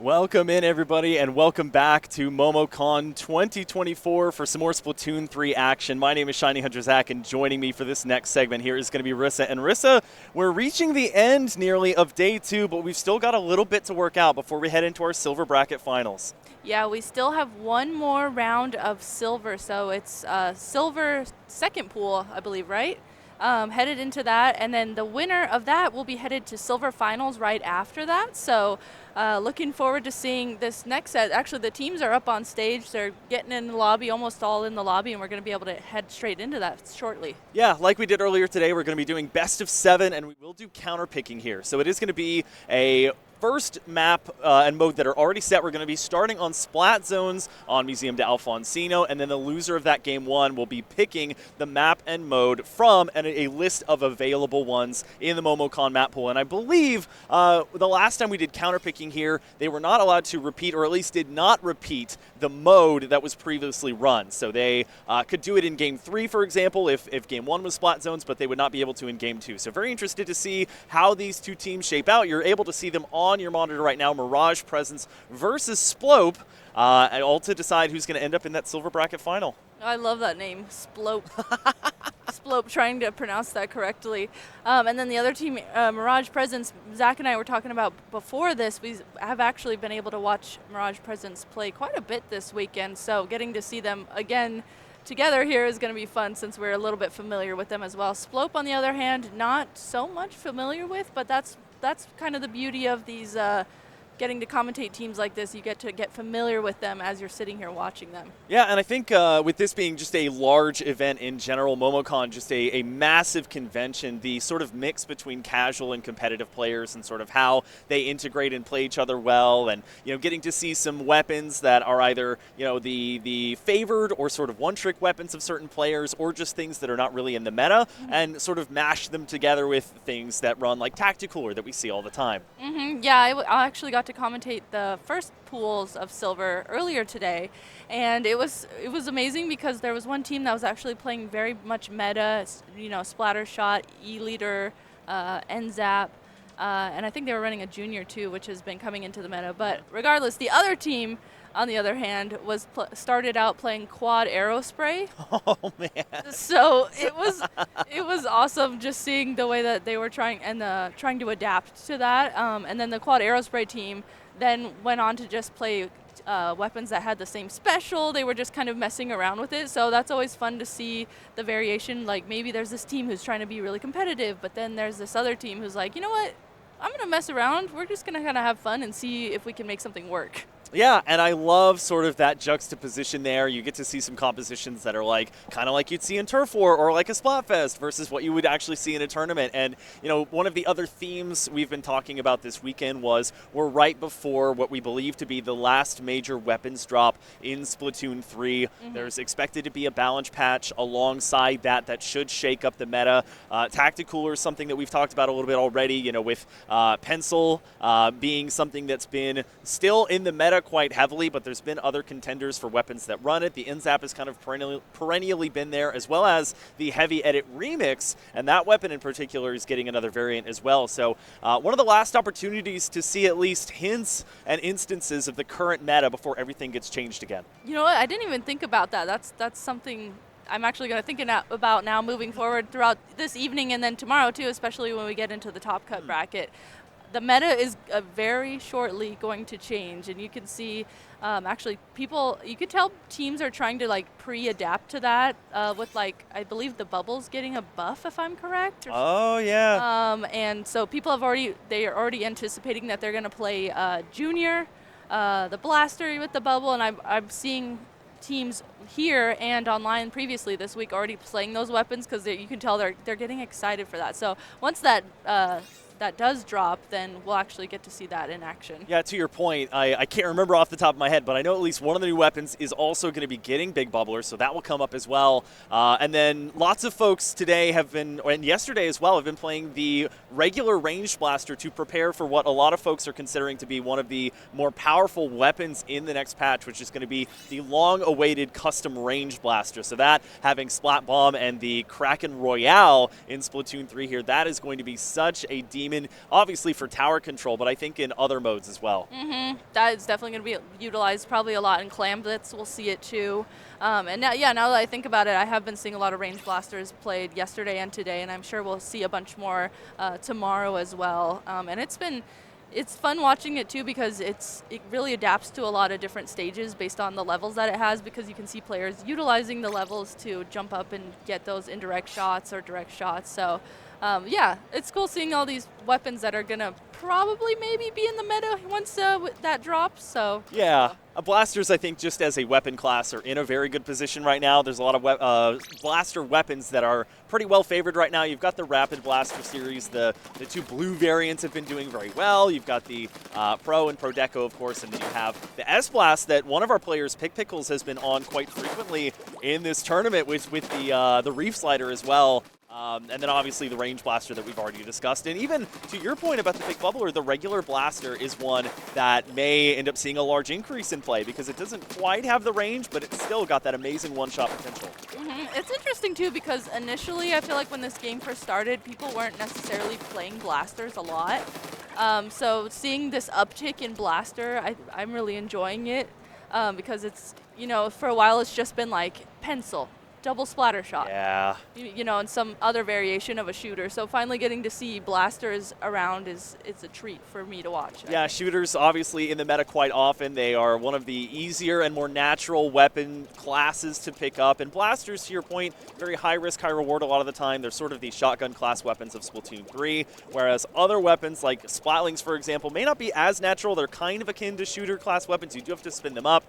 Welcome in, everybody, and welcome back to Momocon 2024 for some more Splatoon 3 action. My name is Shiny Hunter Zach, and joining me for this next segment here is going to be Rissa. And Rissa, we're reaching the end nearly of day 2, but we've still got a little bit to work out before we head into our silver bracket finals. Yeah, we still have one more round of silver, so it's silver second pool, I believe, right? Headed into that, and then the winner of that will be headed to silver finals right after that. So looking forward to seeing this next set. Actually, the teams are up on stage. They're getting in the lobby, almost all in the lobby, and we're going to be able to head straight into that shortly. Yeah, like we did earlier today, we're going to be doing best of 7, and we will do counter picking here. So it is going to be a first map and mode that are already set. We're going to be starting on Splat Zones on Museum de Alfonsino, and then the loser of that game 1 will be picking the map and mode from a list of available ones in the Momocon map pool. And I believe the last time we did counter picking here, they were not allowed to repeat, or at least did not repeat, the mode that was previously run. So they could do it in game 3, for example, if game 1 was Splat Zones, but they would not be able to in game 2. So very interested to see how these two teams shape out. You're able to see them on your monitor right now, Mirage Presence versus Sploap, and all to decide who's going to end up in that silver bracket final. I love that name, Sploap. Sploap, trying to pronounce that correctly. And then the other team, Mirage Presence, Zach and I were talking about before this. We have actually been able to watch Mirage Presence play quite a bit this weekend, so getting to see them again together here is going to be fun since we're a little bit familiar with them as well. Sploap, on the other hand, not so much familiar with, but that's kind of the beauty of these getting to commentate teams like this. You get to get familiar with them as you're sitting here watching them. Yeah, and I think with this being just a large event in general, Momocon, just a massive convention, the sort of mix between casual and competitive players and sort of how they integrate and play each other well, and getting to see some weapons that are either the favored or sort of one-trick weapons of certain players, or just things that are not really in the meta, and sort of mash them together with things that run like tactical or that we see all the time. Yeah, I actually got to commentate the first pools of silver earlier today, and it was amazing because there was one team that was actually playing very much meta, splatter shot, E-leader, NZAP, and I think they were running a junior too, which has been coming into the meta. But regardless, the other team, on the other hand, was started out playing quad aerospray. Oh man! So it was awesome just seeing the way that they were trying to adapt to that. And then the quad aerospray team then went on to just play weapons that had the same special. They were just kind of messing around with it. So that's always fun to see the variation. Like maybe there's this team who's trying to be really competitive, but then there's this other team who's like, you know what? I'm going to mess around. We're just going to kind of have fun and see if we can make something work. Yeah, and I love sort of that juxtaposition there. You get to see some compositions that are kind of like you'd see in Turf War or like a Splatfest versus what you would actually see in a tournament. And, one of the other themes we've been talking about this weekend was we're right before what we believe to be the last major weapons drop in Splatoon 3. There's expected to be a balance patch alongside that should shake up the meta. Tacticooler is something that we've talked about a little bit already, with Pencil being something that's been still in the meta quite heavily, but there's been other contenders for weapons that run it. The NZAP has kind of perennially been there, as well as the Heavy Edit Remix, and that weapon in particular is getting another variant as well. So one of the last opportunities to see at least hints and instances of the current meta before everything gets changed again. You know what? I didn't even think about that. That's something I'm actually going to think about now moving forward throughout this evening and then tomorrow too, especially when we get into the top cut bracket. The meta is very shortly going to change, and you can see actually you could tell teams are trying to pre-adapt to that with I believe the bubbles getting a buff, if I'm correct. Oh yeah. And so people they are already anticipating that they're going to play Junior, the Blaster with the bubble, and I'm seeing teams here and online previously this week already playing those weapons because you can tell they're getting excited for that. So once that does drop, then we'll actually get to see that in action. Yeah, to your point, I can't remember off the top of my head, but I know at least one of the new weapons is also going to be getting Big Bubblers, so that will come up as well. And then lots of folks today and yesterday as well, have been playing the regular ranged blaster to prepare for what a lot of folks are considering to be one of the more powerful weapons in the next patch, which is going to be the long-awaited custom ranged blaster. So that, having Splat Bomb and the Kraken Royale in Splatoon 3 here, that is going to be such a demon Demon, obviously for tower control, but I think in other modes as well. That is definitely going to be utilized probably a lot in Clam Blitz. We'll see it too. And now, now that I think about it, I have been seeing a lot of range blasters played yesterday and today, and I'm sure we'll see a bunch more tomorrow as well. And it's fun watching it too because it really adapts to a lot of different stages based on the levels that it has, because you can see players utilizing the levels to jump up and get those indirect shots or direct shots. So yeah, it's cool seeing all these weapons that are going to probably maybe be in the meta once that drops. So yeah. Blasters, I think, just as a weapon class, are in a very good position right now. There's a lot of blaster weapons that are pretty well favored right now. You've got the Rapid Blaster series. The two blue variants have been doing very well. You've got the Pro and Pro Deco, of course, and then you have the S-Blast that one of our players, Pick Pickles, has been on quite frequently in this tournament with the Reef Slider as well. And then obviously the range blaster that we've already discussed. And even to your point about the big bubbler, the regular blaster is one that may end up seeing a large increase in play because it doesn't quite have the range, but it's still got that amazing one-shot potential. It's interesting too because initially I feel like when this game first started, people weren't necessarily playing blasters a lot. So seeing this uptick in blaster, I'm really enjoying it because it's, for a while it's just been like pencil, double splatter shot. Yeah. And some other variation of a shooter. So finally getting to see blasters around it's a treat for me to watch. Yeah, shooters obviously in the meta quite often. They are one of the easier and more natural weapon classes to pick up. And blasters, to your point, very high risk, high reward a lot of the time. They're sort of the shotgun class weapons of Splatoon 3, whereas other weapons like Splatlings, for example, may not be as natural. They're kind of akin to shooter class weapons. You do have to spin them up.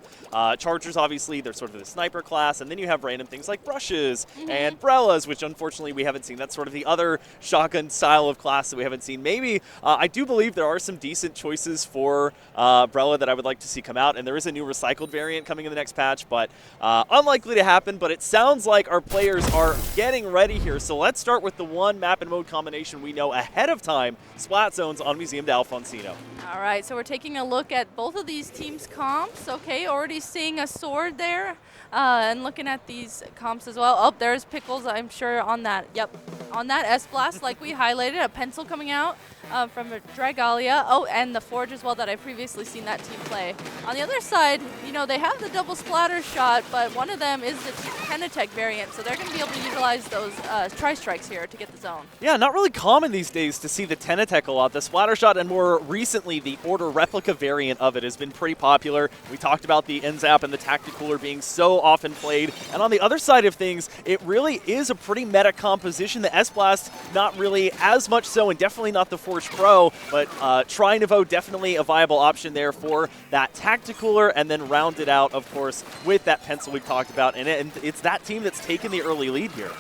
Chargers, obviously, they're sort of the sniper class. And then you have random things like brushes and brellas, which unfortunately we haven't seen. That's sort of the other shotgun style of class that we haven't seen. Maybe, I do believe there are some decent choices for brella that I would like to see come out, and there is a new recycled variant coming in the next patch, but unlikely to happen, but it sounds like our players are getting ready here. So let's start with the one map and mode combination we know ahead of time, Splat Zones on Museum de Alfonsino. All right, so we're taking a look at both of these teams' comps. Okay, already seeing a sword there. And looking at these comps as well. Oh, there's Pickles, I'm sure, on that. Yep, on that S-Blast, like we highlighted, a pencil coming out from a Dragalia. Oh, and the Forge as well that I've previously seen that team play. On the other side, they have the double splatter shot, but one of them is the Penatech variant, so they're going to be able to utilize those tri-strikes here to get the zone. Yeah, not really common these days to see the Tenatech a lot. The splatter shot and more recently the Order replica variant of it has been pretty popular. We talked about the NZAP and the Tacticooler being so often played. And on the other side of things, it really is a pretty meta composition. The S-Blast, not really as much so, and definitely not the Forge Pro, but Tri-Nivo definitely a viable option there for that Tacticooler, and then rounded out, of course, with that pencil we've talked about. And it's that team that's taken the early lead here.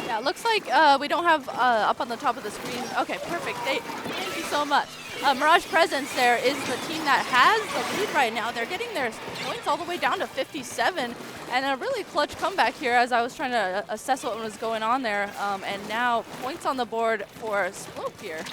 Yeah, looks like we don't have up on the top of the screen. Okay, perfect. Thank you so much. Mirage Presence there is the team that has the lead right now. They're getting their points all the way down to 57. And a really clutch comeback here as I was trying to assess what was going on there. And now points on the board for Sploap here.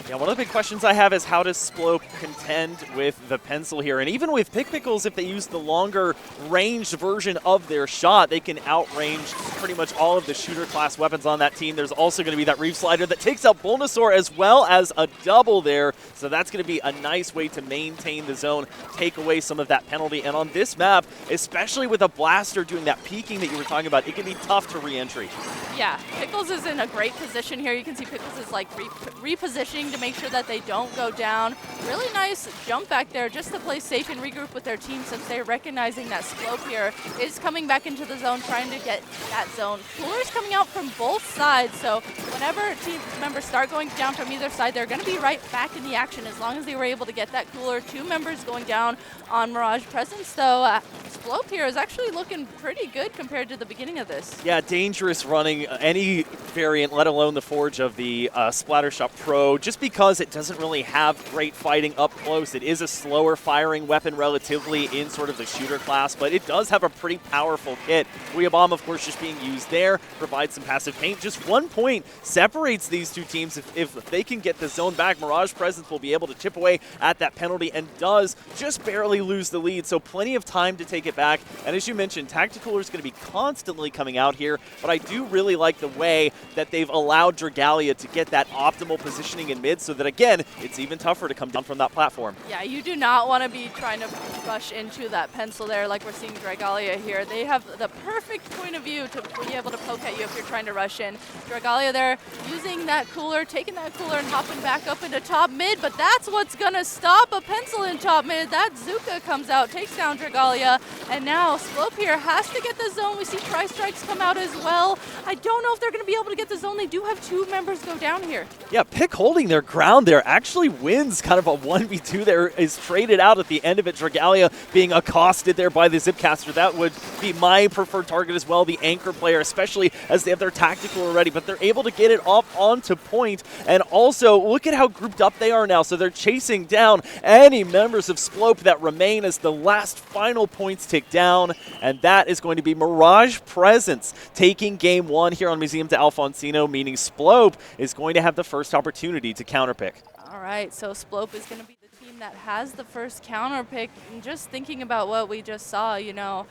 Yeah, one of the big questions I have is how does Sploap contend with the pencil here? And even with Pick Pickles, if they use the longer ranged version of their shot, they can outrange pretty much all of the shooter class weapons on that team. There's also going to be that Reef Slider that takes out Bulbasaur as well as a double there. So that's going to be a nice way to maintain the zone, take away some of that penalty. And on this map, especially with a blaster doing that peeking that you were talking about, it can be tough to re-entry. Yeah, Pickles is in a great position here. You can see Pickles is like repositioning to make sure that they don't go down. Really nice jump back there just to play safe and regroup with their team since they're recognizing that Sploap here is coming back into the zone, trying to get that zone. Coolers coming out from both sides, so whenever team members start going down from either side, they're going to be right back in the action as long as they were able to get that cooler. 2 members going down on Mirage Presence, so Sploap here is actually looking pretty good compared to the beginning of this. Yeah, dangerous running any variant, let alone the Forge of the Splattershot Pro, just because it doesn't really have great fighting up close. It is a slower firing weapon relatively in sort of the shooter class, but it does have a pretty powerful kit. Booyah Bomb, of course, just being used there, provides some passive paint. Just 1 point separates these two teams. If they can get the zone back, Mirage Presence will be able to chip away at that penalty and does just barely lose the lead, so plenty of time to take it back. And as you mentioned, Tacticooler is going to be constantly coming out here, but I do really like the way that they've allowed Dragalia to get that optimal positioning in mid mid so that, again, it's even tougher to come down from that platform. Yeah, you do not want to be trying to rush into that pencil there like we're seeing Dragalia here. They have the perfect point of view to be able to poke at you if you're trying to rush in. Dragalia there using that cooler, taking that cooler and hopping back up into top mid, but that's what's going to stop a pencil in top mid. That Zuka comes out, takes down Dragalia, and now Sploap here has to get the zone. We see Tri-Strikes come out as well. I don't know if they're going to be able to get the zone. They do have 2 members go down here. Yeah, Pick holding their ground there actually wins kind of a 1v2 there, is traded out at the end of it. Dragalia being accosted there by the Zipcaster. That would be my preferred target as well, the anchor player, especially as they have their tactical already, but they're able to get it up onto point. And also, look at how grouped up they are now. So they're chasing down any members of Sploap that remain as the last final points tick down, and that is going to be Mirage Presence taking game 1 here on Museum to Alfonsino, meaning Sploap is going to have the first opportunity to counterpick. All right, so Sploap is going to be the team that has the first counter pick. And just thinking about what we just saw, you know,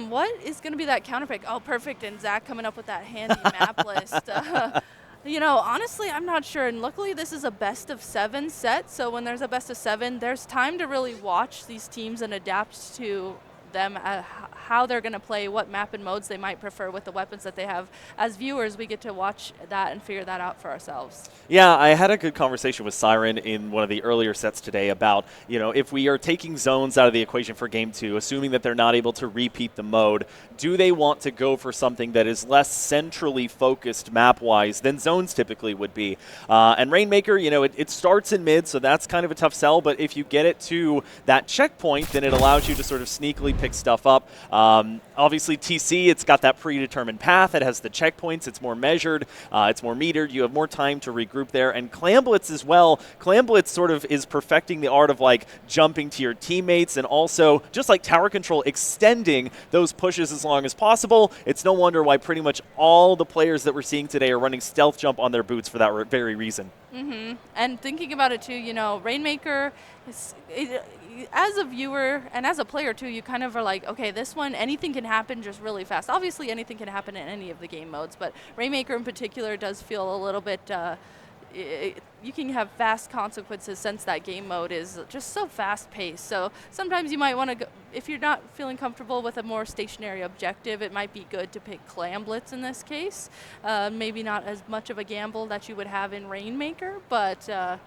what is going to be that counter pick? Oh, perfect, and Zach coming up with that handy map list. You know, honestly, I'm not sure, and luckily this is a best of 7 set, so when there's a best of 7, there's time to really watch these teams and adapt to them, how they're going to play, what map and modes they might prefer with the weapons that they have. As viewers, we get to watch that and figure that out for ourselves. Yeah, I had a good conversation with Siren in one of the earlier sets today about, you know, if we are taking zones out of the equation for game 2, assuming that they're not able to repeat the mode, do they want to go for something that is less centrally focused map-wise than zones typically would be? And Rainmaker, you know, it starts in mid, so that's kind of a tough sell, but if you get it to that checkpoint, then it allows you to sort of sneakily pick stuff up. Obviously, TC, it's got that predetermined path. It has the checkpoints. It's more measured. It's more metered. You have more time to regroup there. And Clamblitz as well. Clamblitz sort of is perfecting the art of, like, jumping to your teammates and also, just like tower control, extending those pushes as long as possible. It's no wonder why pretty much all the players that we're seeing today are running stealth jump on their boots for that very reason. And thinking about it, too, you know, Rainmaker, as a viewer and as a player, too, you kind of are like, okay, this one, anything can happen just really fast. Obviously, anything can happen in any of the game modes, but Rainmaker in particular does feel a little bit, you can have fast consequences since that game mode is just so fast-paced. So sometimes you might want to go, if you're not feeling comfortable with a more stationary objective, it might be good to pick Clamblitz in this case. Maybe not as much of a gamble that you would have in Rainmaker, but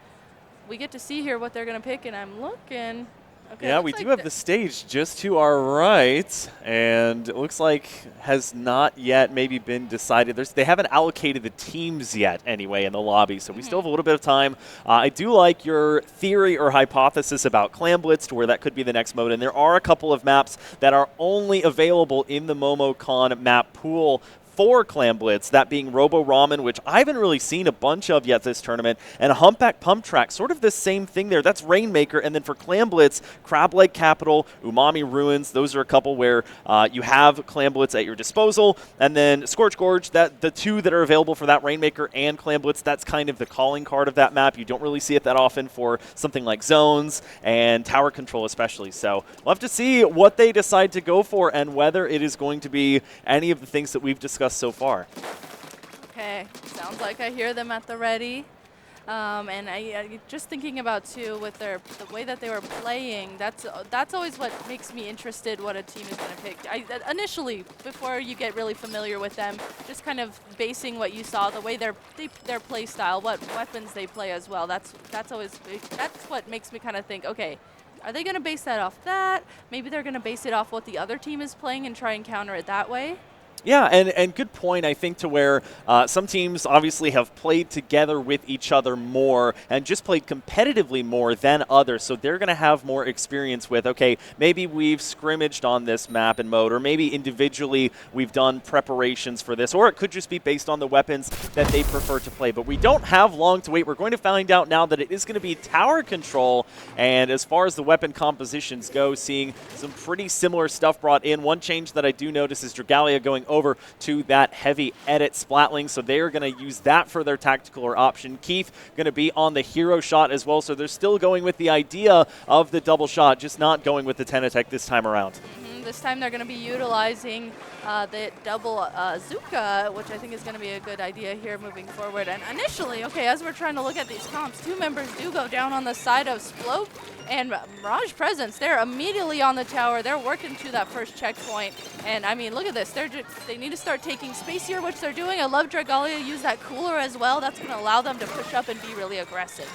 we get to see here what they're going to pick, and I'm looking. Okay, yeah, we do have the stage just to our right, and it looks like has not yet maybe been decided. They haven't allocated the teams yet anyway in the lobby, so we still have a little bit of time. I do like your theory or hypothesis about Clamblitz to where that could be the next mode, and there are a couple of maps that are only available in the Momocon map pool for Clamblitz, that being Robo Ramen, which I haven't really seen a bunch of yet this tournament, and a Humpback Pump Track, sort of the same thing there. That's Rainmaker, and then for Clamblitz, Crab Leg Capital, Umami Ruins, those are a couple where you have Clamblitz at your disposal, and then Scorch Gorge, that the 2 that are available for that Rainmaker and Clamblitz, that's kind of the calling card of that map. You don't really see it that often for something like Zones and Tower Control especially, so we'll have to see what they decide to go for and whether it is going to be any of the things that we've discussed so far. Okay, sounds like I hear them at the ready. And I just thinking about, too, with the way that they were playing, that's always what makes me interested what a team is going to pick. Initially, before you get really familiar with them, just kind of basing what you saw, the way their play style, what weapons they play as well, that's what makes me kind of think, okay, are they going to base that off that? Maybe they're going to base it off what the other team is playing and try and counter it that way? Yeah, and good point, I think, to where some teams obviously have played together with each other more and just played competitively more than others, so they're going to have more experience with, okay, maybe we've scrimmaged on this map and mode, or maybe individually we've done preparations for this, or it could just be based on the weapons that they prefer to play. But we don't have long to wait. We're going to find out now that it is going to be tower control, and as far as the weapon compositions go, seeing some pretty similar stuff brought in. One change that I do notice is Dragalia going over to that heavy edit Splatling, so they are going to use that for their tactical or option. Keith going to be on the hero shot as well, so they're still going with the idea of the double shot, just not going with the 10 attack this time around. This time they're going to be utilizing the double Zuka, which I think is going to be a good idea here moving forward. And initially, okay, as we're trying to look at these comps, 2 members do go down on the side of Sploap and Mirage Presence. They're immediately on the tower. They're working to that first checkpoint. And I mean, look at this. They need to start taking space here, which they're doing. I love Dragalia use that cooler as well. That's going to allow them to push up and be really aggressive.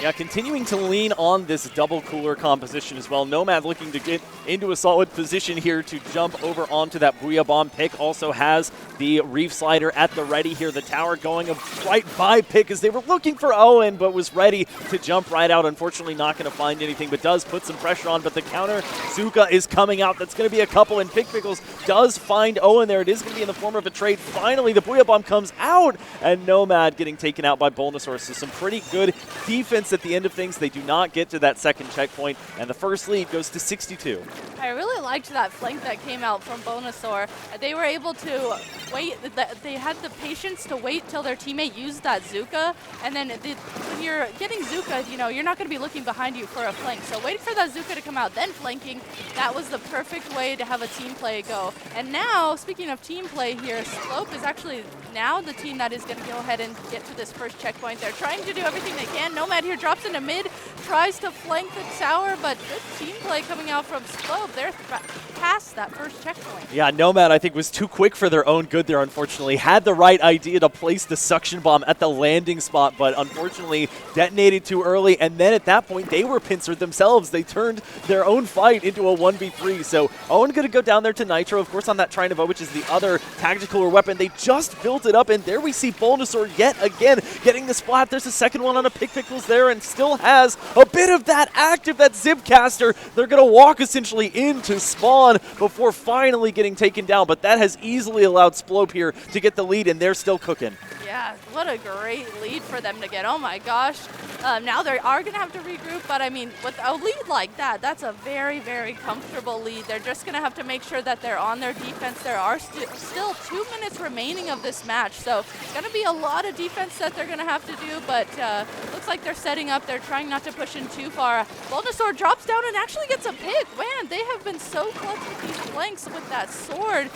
Yeah, continuing to lean on this double cooler composition as well. Nomad looking to get into a solid position here to jump over onto that Booyah Bomb. Pick also has the Reef Slider at the ready here. The tower going right by Pick as they were looking for Owen, but was ready to jump right out. Unfortunately, not going to find anything, but does put some pressure on. But the counter Zuka is coming out. That's going to be a couple, and Pick Pickles does find Owen there. It is going to be in the form of a trade. Finally, the Booyah Bomb comes out, and Nomad getting taken out by Bulbasaur. So some pretty good defense at the end of things. They do not get to that second checkpoint, and the first lead goes to 62. I really liked that flank that came out from Bulbasaur. They were able to wait. They had the patience to wait till their teammate used that Zuka, and then when you're getting Zuka, you know, you're not going to be looking behind you for a flank. So waiting for that Zuka to come out, then flanking, that was the perfect way to have a team play go. And now, speaking of team play here, Sploap is actually now the team that is going to go ahead and get to this first checkpoint. They're trying to do everything they can. Nomad here drops into mid, tries to flank the tower, but good team play coming out from Sploap. They're past that first checkpoint. Yeah, Nomad, I think, was too quick for their own good there, unfortunately. Had the right idea to place the suction bomb at the landing spot, but unfortunately detonated too early, and then at that point, they were pincered themselves. They turned their own fight into a 1v3, so Owen going to go down there to Nitro, of course, on that Trinova, which is the other tactical weapon. They just built it up, and there we see Bulbasaur yet again getting the splat. There's a second one on a Pick Pickles there, and still has a bit of that active, that Zipcaster. They're going to walk essentially into spawn before finally getting taken down, but that has easily allowed Sploap here to get the lead, and they're still cooking. Yeah, what a great lead for them to get. Oh my gosh. Now they are going to have to regroup, but I mean, with a lead like that, that's a very, very comfortable lead. They're just going to have to make sure that they're on their defense. There are still 2 minutes remaining of this match, so it's going to be a lot of defense that they're going to have to do, but looks like they're setting up. They're trying not to push in too far. Bulbasaur drops down and actually gets a pick. Man, they have been so clutch with these flanks with that sword,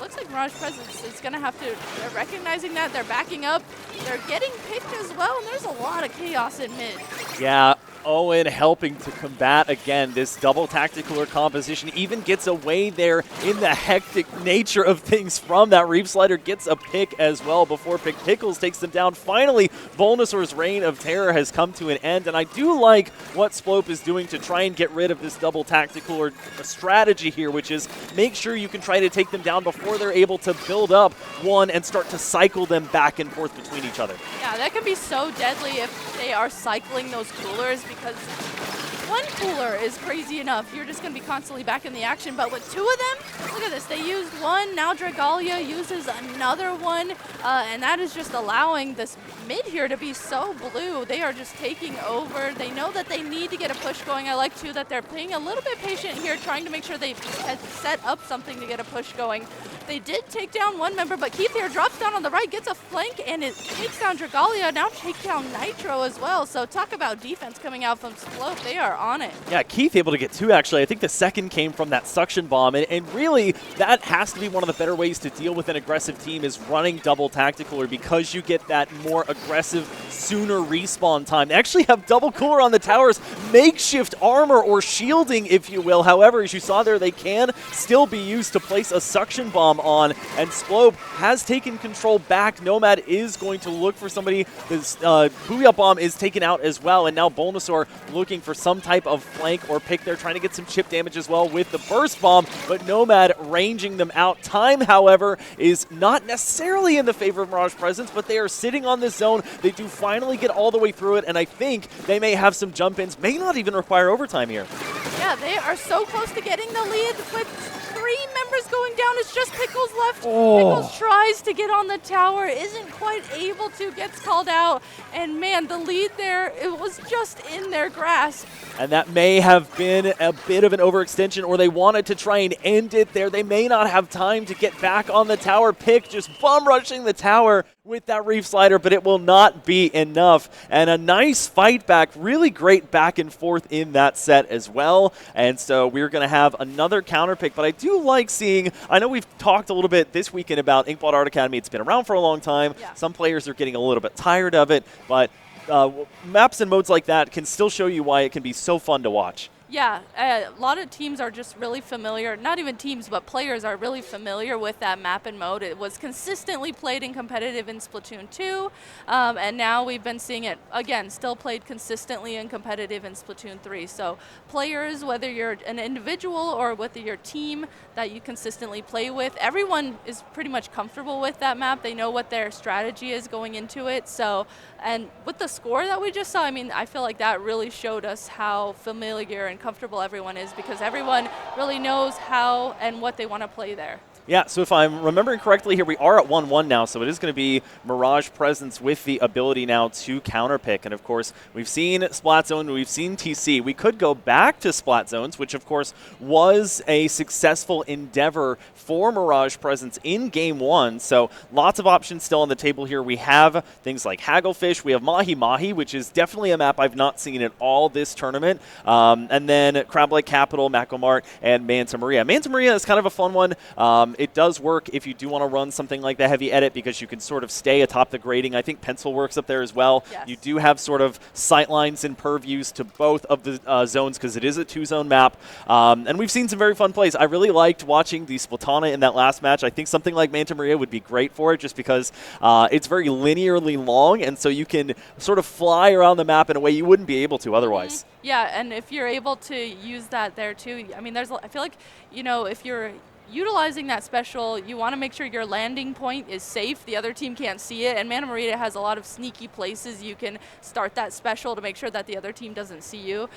looks like Mirage Presence is going to have to, they're recognizing that, they're backing up, they're getting picked as well, and there's a lot of chaos in mid. Yeah, Owen helping to combat, again, this double tactical composition, even gets away there in the hectic nature of things from that Reef Slider, gets a pick as well before Pick Pickles takes them down. Finally, Bulbasaur's reign of terror has come to an end, and I do like what Sploap is doing to try and get rid of this double tactical strategy here, which is make sure you can try to take them down before they're able to build up one and start to cycle them back and forth between each other. Yeah, that can be so deadly if they are cycling those coolers, because one cooler is crazy enough. You're just going to be constantly back in the action. But with 2 of them, look at this. They used one. Now Dragalia uses another one. And that is just allowing this mid here to be so blue. They are just taking over. They know that they need to get a push going. I like, too, that they're being a little bit patient here, trying to make sure they set up something to get a push going. They did take down one member, but Keith here drops down on the right, gets a flank, and it takes down Dragalia. Now take down Nitro as well. So talk about defense coming out from Sploap. They are on it. Yeah, Keith able to get 2, actually. I think the second came from that suction bomb, and really that has to be one of the better ways to deal with an aggressive team is running double tactical, or because you get that more aggressive, sooner respawn time. They actually have double cooler on the towers, makeshift armor or shielding, if you will. However, as you saw there, they can still be used to place a suction bomb on, and Sploap has taken control back. Nomad is going to look for somebody. This Booyah Bomb is taken out as well, and now Bulbasaur looking for some type of flank or pick. They're trying to get some chip damage as well with the Burst Bomb, but Nomad ranging them out. Time, however, is not necessarily in the favor of Mirage Presence, but they are sitting on this zone. They do finally get all the way through it, and I think they may have some jump-ins, may not even require overtime here. Yeah, they are so close to getting the lead with 3 members going down. It's just Pickles left. Oh. Pickles tries to get on the tower, isn't quite able to, gets called out. And man, the lead there, it was just in their grasp. And that may have been a bit of an overextension, or they wanted to try and end it there. They may not have time to get back on the tower. Pick just bum rushing the tower with that Reef Slider, but it will not be enough. And a nice fight back, really great back and forth in that set as well. And so we're going to have another counter pick, but I do like seeing, I know we've talked a little bit this weekend about Inkblot Art Academy. It's been around for a long time. Yeah. Some players are getting a little bit tired of it, but maps and modes like that can still show you why it can be so fun to watch. Yeah, a lot of teams are just really familiar, not even teams, but players are really familiar with that map and mode. It was consistently played in competitive in Splatoon 2, and now we've been seeing it, again, still played consistently in competitive in Splatoon 3. So players, whether you're an individual or whether you're a team that you consistently play with, everyone is pretty much comfortable with that map. They know what their strategy is going into it. So, and with the score that we just saw, I mean, I feel like that really showed us how familiar and comfortable everyone is, because everyone really knows how and what they want to play there. Yeah, so if I'm remembering correctly here, we are at 1-1 now, so it is going to be Mirage Presence with the ability now to counterpick. And of course, we've seen Splat Zone, we've seen TC. We could go back to Splat Zones, which of course was a successful endeavor for Mirage Presence in Game 1. So lots of options still on the table here. We have things like Hagglefish, we have Mahi Mahi, which is definitely a map I've not seen at all this tournament. And then Crab Lake Capital, Macomart, and Manta Maria. Manta Maria is kind of a fun one. It does work if you do want to run something like the heavy edit, because you can sort of stay atop the grading. I think Pencil works up there as well. Yes. You do have sort of sightlines and purviews to both of the zones, because it is a 2-zone map. And we've seen some very fun plays. I really liked watching the Splatana in that last match. I think something like Manta Maria would be great for it, just because it's very linearly long, and so you can sort of fly around the map in a way you wouldn't be able to otherwise. Mm-hmm. Yeah, and if you're able to use that there too, I mean, I feel like, you know, if you're utilizing that special, you want to make sure your landing point is safe. The other team can't see it, and Manta Maria has a lot of sneaky places you can start that special to make sure that the other team doesn't see you.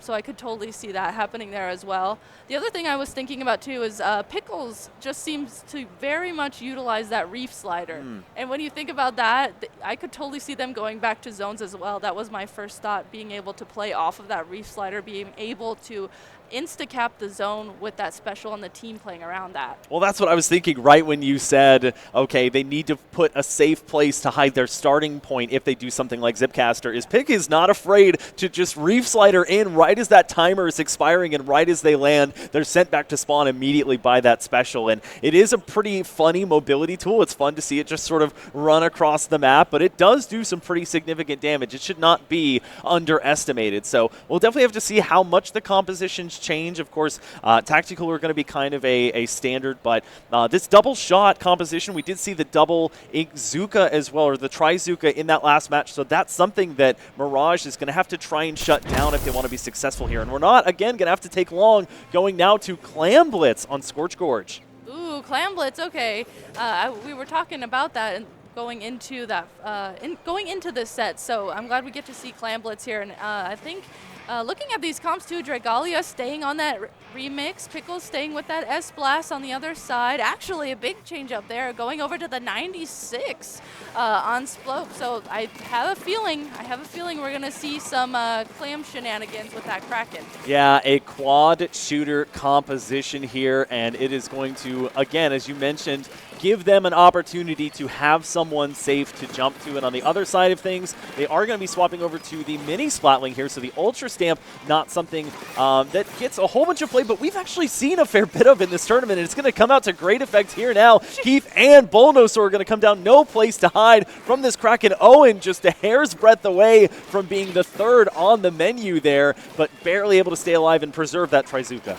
So I could totally see that happening there as well. The other thing I was thinking about too is Pickles just seems to very much utilize that Reef Slider. And when you think about that, I could totally see them going back to zones as well. That was my first thought, being able to play off of that Reef Slider, being able to insta-cap the zone with that special and the team playing around that. Well, that's what I was thinking right when you said, okay, they need to put a safe place to hide their starting point if they do something like Zipcaster, is Pick is not afraid to just Reef Slider in right as that timer is expiring, and right as they land, they're sent back to spawn immediately by that special. And it is a pretty funny mobility tool. It's fun to see it just sort of run across the map, but it does do some pretty significant damage. It should not be underestimated. So we'll definitely have to see how much the compositions change. Of course, tactical are going to be kind of a standard, but this double shot composition, we did see the double Zuka as well, or the Tri-Zuka in that last match, so that's something that Mirage is going to have to try and shut down if they want to be successful here. And we're not, again, going to have to take long, going now to Clam Blitz on Scorch Gorge. Ooh, Clam Blitz, okay. We were talking about that and going into that, going into this set, so I'm glad we get to see Clam Blitz here. And I think looking at these comps too, Dragalia staying on that remix, Pickles staying with that S-Blast on the other side. Actually, a big change up there, going over to the 96 on Sploap. So I have a feeling we're going to see some Clam shenanigans with that Kraken. Yeah, a quad shooter composition here, and it is going to, again, as you mentioned, give them an opportunity to have someone safe to jump to. And on the other side of things, they are going to be swapping over to the mini Splatling here. So the Ultra Stamp, not something that gets a whole bunch of play, but we've actually seen a fair bit of in this tournament, and it's going to come out to great effect here now. Heath and Bulnosaur are going to come down, no place to hide from this Kraken. Owen just a hair's breadth away from being the third on the menu there, but barely able to stay alive and preserve that Tri-Zuka.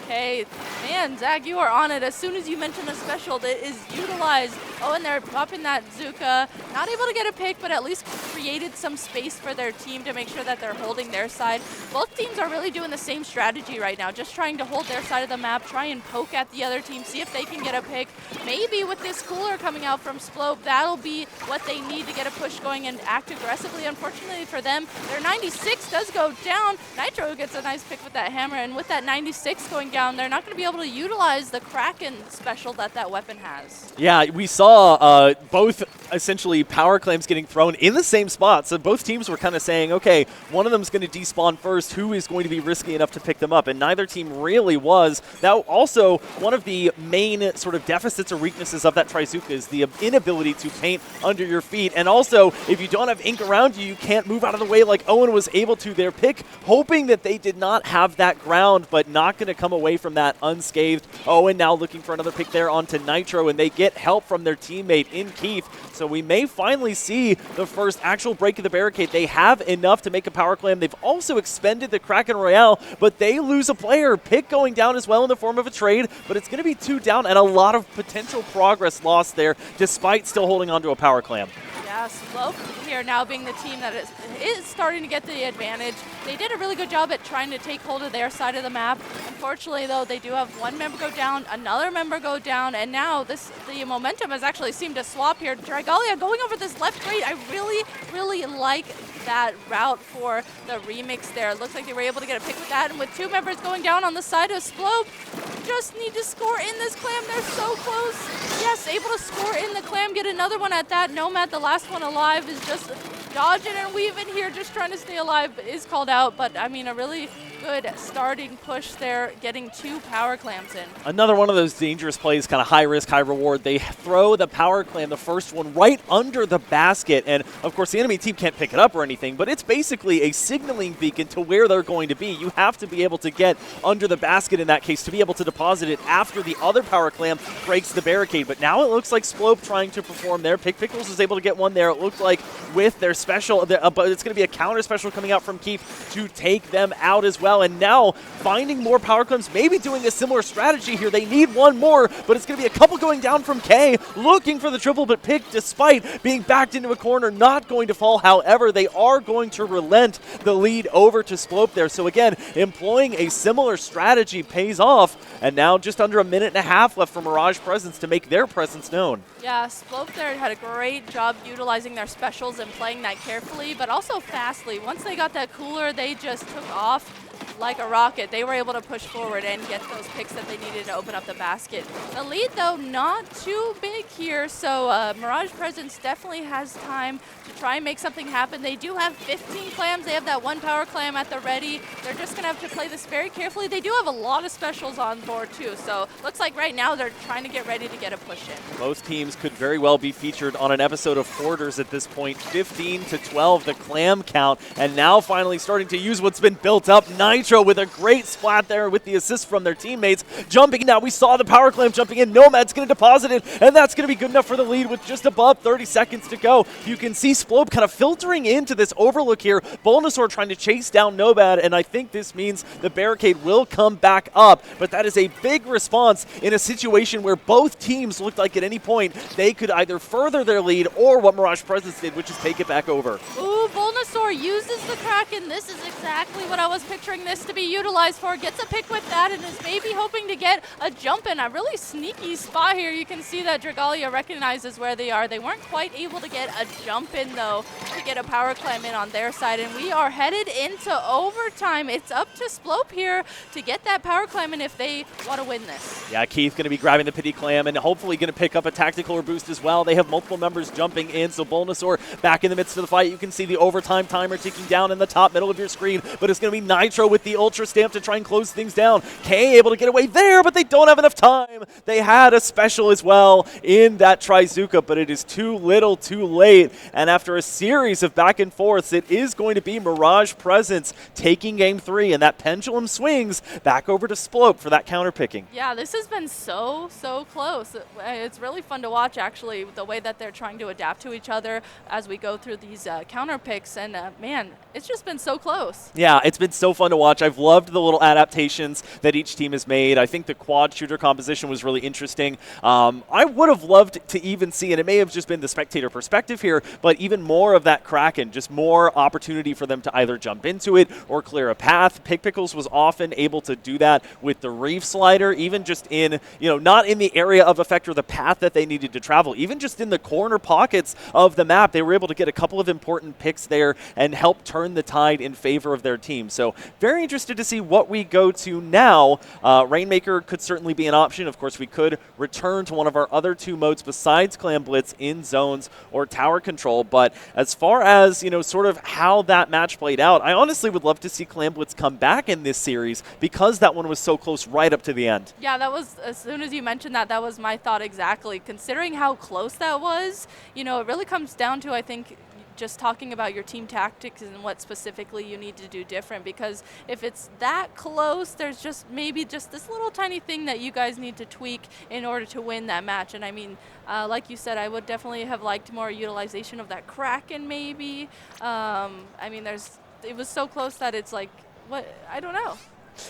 Okay, man, Zach, you are on it. As soon as you mention a special that is utilized Oh, and they're popping that Zuka. Not able to get a pick, but at least created some space for their team to make sure that they're holding their side. Both teams are really doing the same strategy right now, just trying to hold their side of the map, try and poke at the other team, see if they can get a pick. Maybe with this cooler coming out from Sploap, that'll be what they need to get a push going and act aggressively. Unfortunately for them, their 96 does go down. Nitro gets a nice pick with that hammer, and with that 96 going down, they're not going to be able to utilize the Kraken special that weapon has. Yeah, we saw both essentially power claims getting thrown in the same spot, so both teams were kind of saying, okay, one of them's going to despawn first, who is going to be risky enough to pick them up, and neither team really was. Now, also, one of the main sort of deficits or weaknesses of that Trizuka is the inability to paint under your feet, and also, if you don't have ink around you, you can't move out of the way like Owen was able to. Their pick, hoping that they did not have that ground, but not going to come away from that unscathed. Owen now looking for another pick there onto Nitro, and they get help from their teammate in Keith, so we may finally see the first actual break of the barricade. They have enough to make a power clam. They've also expended the Kraken Royale, but they lose a player. Pick going down as well in the form of a trade, but it's going to be 2 down and a lot of potential progress lost there, despite still holding on to a power clam. Yeah, Sploap here now being the team that is starting to get the advantage. They did a really good job at trying to take hold of their side of the map. Unfortunately, though, they do have one member go down, another member go down, and now the momentum has actually seemed to swap here. Dragalia going over this left grade. I really like that route for the remix there. It looks like they were able to get a pick with that, and with 2 members going down on the side of Sploap, just need to score in this clam. They're so close. Yes, able to score in the clam, get another one at that. Nomad, the last one alive, is just dodging and weaving here, just trying to stay alive, is called out. But, I mean, a really good starting push there, getting 2 power clams in. Another one of those dangerous plays, kind of high risk, high reward. They throw the power clam, the first one, right under the basket. And, of course, the enemy team can't pick it up or anything, but it's basically a signaling beacon to where they're going to be. You have to be able to get under the basket in that case to be able to deposit it after the other power clam breaks the barricade. But now it looks like Sploap trying to perform there. Pickles is able to get one there. It looked like with their special, but it's going to be a counter special coming out from Keith to take them out as well. And now finding more power clams, maybe doing a similar strategy here. They need one more, but it's going to be a couple going down from K, looking for the triple, but Pick, despite being backed into a corner, not going to fall. However, they are going to relent the lead over to Sploap there. So again, employing a similar strategy pays off, and now just under a minute and a half left for Mirage Presence to make their presence known. Yeah, Sploap there had a great job utilizing their specials and playing that carefully, but also fastly. Once they got that cooler, they just took off like a rocket. They were able to push forward and get those picks that they needed to open up the basket. The lead, though, not too big here, so Mirage Presence definitely has time to try and make something happen. They do have 15 clams. They have that 1 power clam at the ready. They're just going to have to play this very carefully. They do have a lot of specials on board, too, so looks like right now they're trying to get ready to get a push in. Both teams could very well be featured on an episode of Hoarders at this point. 15-12, the clam count, and now finally starting to use what's been built up. Nitro with a great splat there with the assist from their teammates. Jumping now, we saw the power clam jumping in. Nomad's going to deposit it, and that's going to be good enough for the lead with just above 30 seconds to go. You can see Sploap kind of filtering into this overlook here. Bulbasaur trying to chase down Nomad, and I think this means the barricade will come back up, but that is a big response in a situation where both teams looked like at any point they could either further their lead or what Mirage Presence did, which is take it back over. Ooh, Bulbasaur uses the Kraken. This is exactly what I was picturing this to be utilized for. Gets a pick with that and is maybe hoping to get a jump in. A really sneaky spot here. You can see that Dragalia recognizes where they are. They weren't quite able to get a jump in, though, to get a power clam in on their side, and we are headed into overtime. It's up to Sploap here to get that power clam in if they want to win this. Yeah, Keith going to be grabbing the pity clam and hopefully going to pick up a tactical or boost as well. They have multiple members jumping in, so Bulbasaur back in the midst of the fight. You can see the overtime timer ticking down in the top middle of your screen, but it's going to be Nitro with the Ultra Stamp to try and close things down. K able to get away there, but they don't have enough time. They had a special as well in that Trizuka, but it is too little too late, and after a series of back and forths, it is going to be Mirage Presence taking game 3, and that pendulum swings back over to Sploap for that counter picking. Yeah, this has been so close. It's really fun to watch, actually, the way that they're trying to adapt to each other as we go through these counter picks, and man, it's just been so close. Yeah, it's been so fun to watch. watch. I've loved the little adaptations that each team has made. I think the quad shooter composition was really interesting. I would have loved to even see, and it may have just been the spectator perspective here, but even more of that Kraken, just more opportunity for them to either jump into it or clear a path. Pickles was often able to do that with the Reef Slider, even just in, not in the area of effect or the path that they needed to travel, even just in the corner pockets of the map. They were able to get a couple of important picks there and help turn the tide in favor of their team. So very interested to see what we go to now. Rainmaker could certainly be an option. Of course, we could return to one of our other two modes besides Clan Blitz in zones or tower control. But as far as, sort of how that match played out, I honestly would love to see Clan Blitz come back in this series because that one was so close right up to the end. Yeah, that was, as soon as you mentioned that was my thought exactly. Considering how close that was, it really comes down to, I think, just talking about your team tactics and what specifically you need to do different, because if it's that close, there's just maybe just this little tiny thing that you guys need to tweak in order to win that match. And I mean, like you said, I would definitely have liked more utilization of that Kraken maybe. I mean, it was so close that it's like, what, I don't know.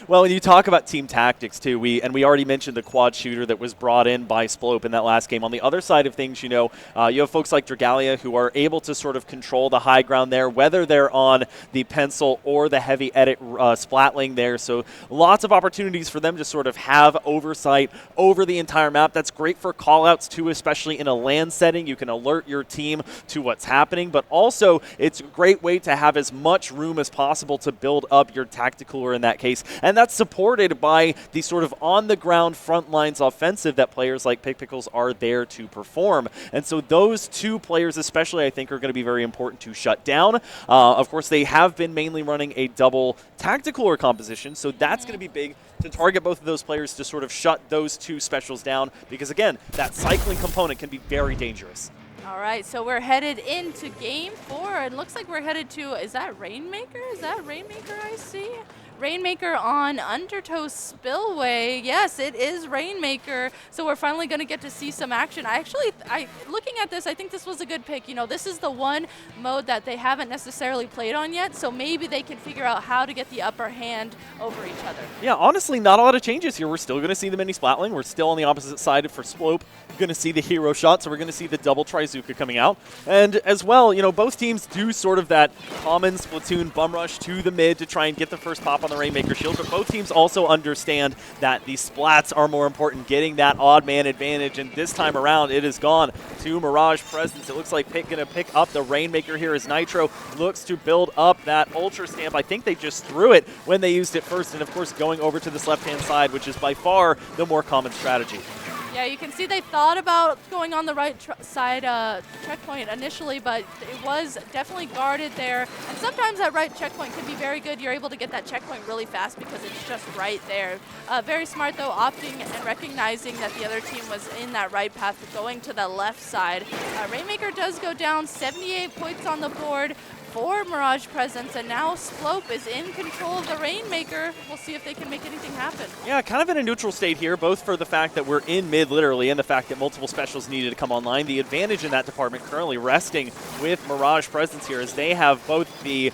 Well, when you talk about team tactics, too, we already mentioned the quad shooter that was brought in by Sploap in that last game. On the other side of things, you have folks like Dragalia who are able to sort of control the high ground there, whether they're on the pencil or the heavy edit splatling there. So lots of opportunities for them to sort of have oversight over the entire map. That's great for callouts, too, especially in a LAN setting. You can alert your team to what's happening, but also it's a great way to have as much room as possible to build up your tactical, or in that case. And that's supported by the sort of on-the-ground front lines offensive that players like Pickles are there to perform. And so those two players especially, I think, are going to be very important to shut down. Of course, they have been mainly running a double tactical composition, so that's going to be big to target both of those players to sort of shut those two specials down, because, again, that cycling component can be very dangerous. All right, so we're headed into Game 4. It looks like we're headed to, is that Rainmaker? Is that Rainmaker I see? Rainmaker on Undertow Spillway. Yes, it is Rainmaker. So we're finally going to get to see some action. Looking at this, I think this was a good pick. This is the one mode that they haven't necessarily played on yet, so maybe they can figure out how to get the upper hand over each other. Yeah, honestly, not a lot of changes here. We're still going to see the mini splatling. We're still on the opposite side for Sploap. We're going to see the hero shot, so we're going to see the double Trizuka coming out. And as well, both teams do sort of that common Splatoon bum rush to the mid to try and get the first pop on the Rainmaker shield, but both teams also understand that the splats are more important, getting that odd man advantage, and this time around it is gone to Mirage Presence. It looks like Pick going to pick up the Rainmaker here as Nitro looks to build up that Ultra Stamp. I think they just threw it when they used it first, and of course going over to this left-hand side, which is by far the more common strategy. Yeah, you can see they thought about going on the right side checkpoint initially, but it was definitely guarded there. And sometimes that right checkpoint can be very good. You're able to get that checkpoint really fast because it's just right there. Very smart, though, opting and recognizing that the other team was in that right path, going to the left side. Rainmaker does go down, 78 points on the board for Mirage Presence, and now Sploap is in control of the Rainmaker. We'll see if they can make anything happen. Yeah, kind of in a neutral state here, both for the fact that we're in mid, literally, and the fact that multiple specials needed to come online. The advantage in that department currently resting with Mirage Presence here, as they have both the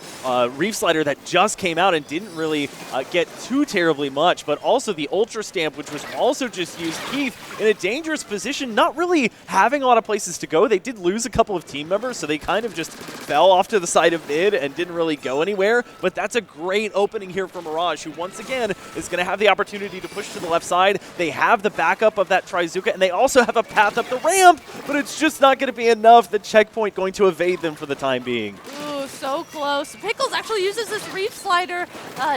Reef Slider that just came out and didn't really get too terribly much, but also the Ultra Stamp, which was also just used. Keith in a dangerous position, not really having a lot of places to go. They did lose a couple of team members, so they kind of just fell off to the side of mid and didn't really go anywhere, but that's a great opening here for Mirage, who once again is going to have the opportunity to push to the left side. They have the backup of that Trizuka, and they also have a path up the ramp, but it's just not going to be enough. The checkpoint going to evade them for the time being. Ooh, so close. Pickles actually uses this Reef Slider,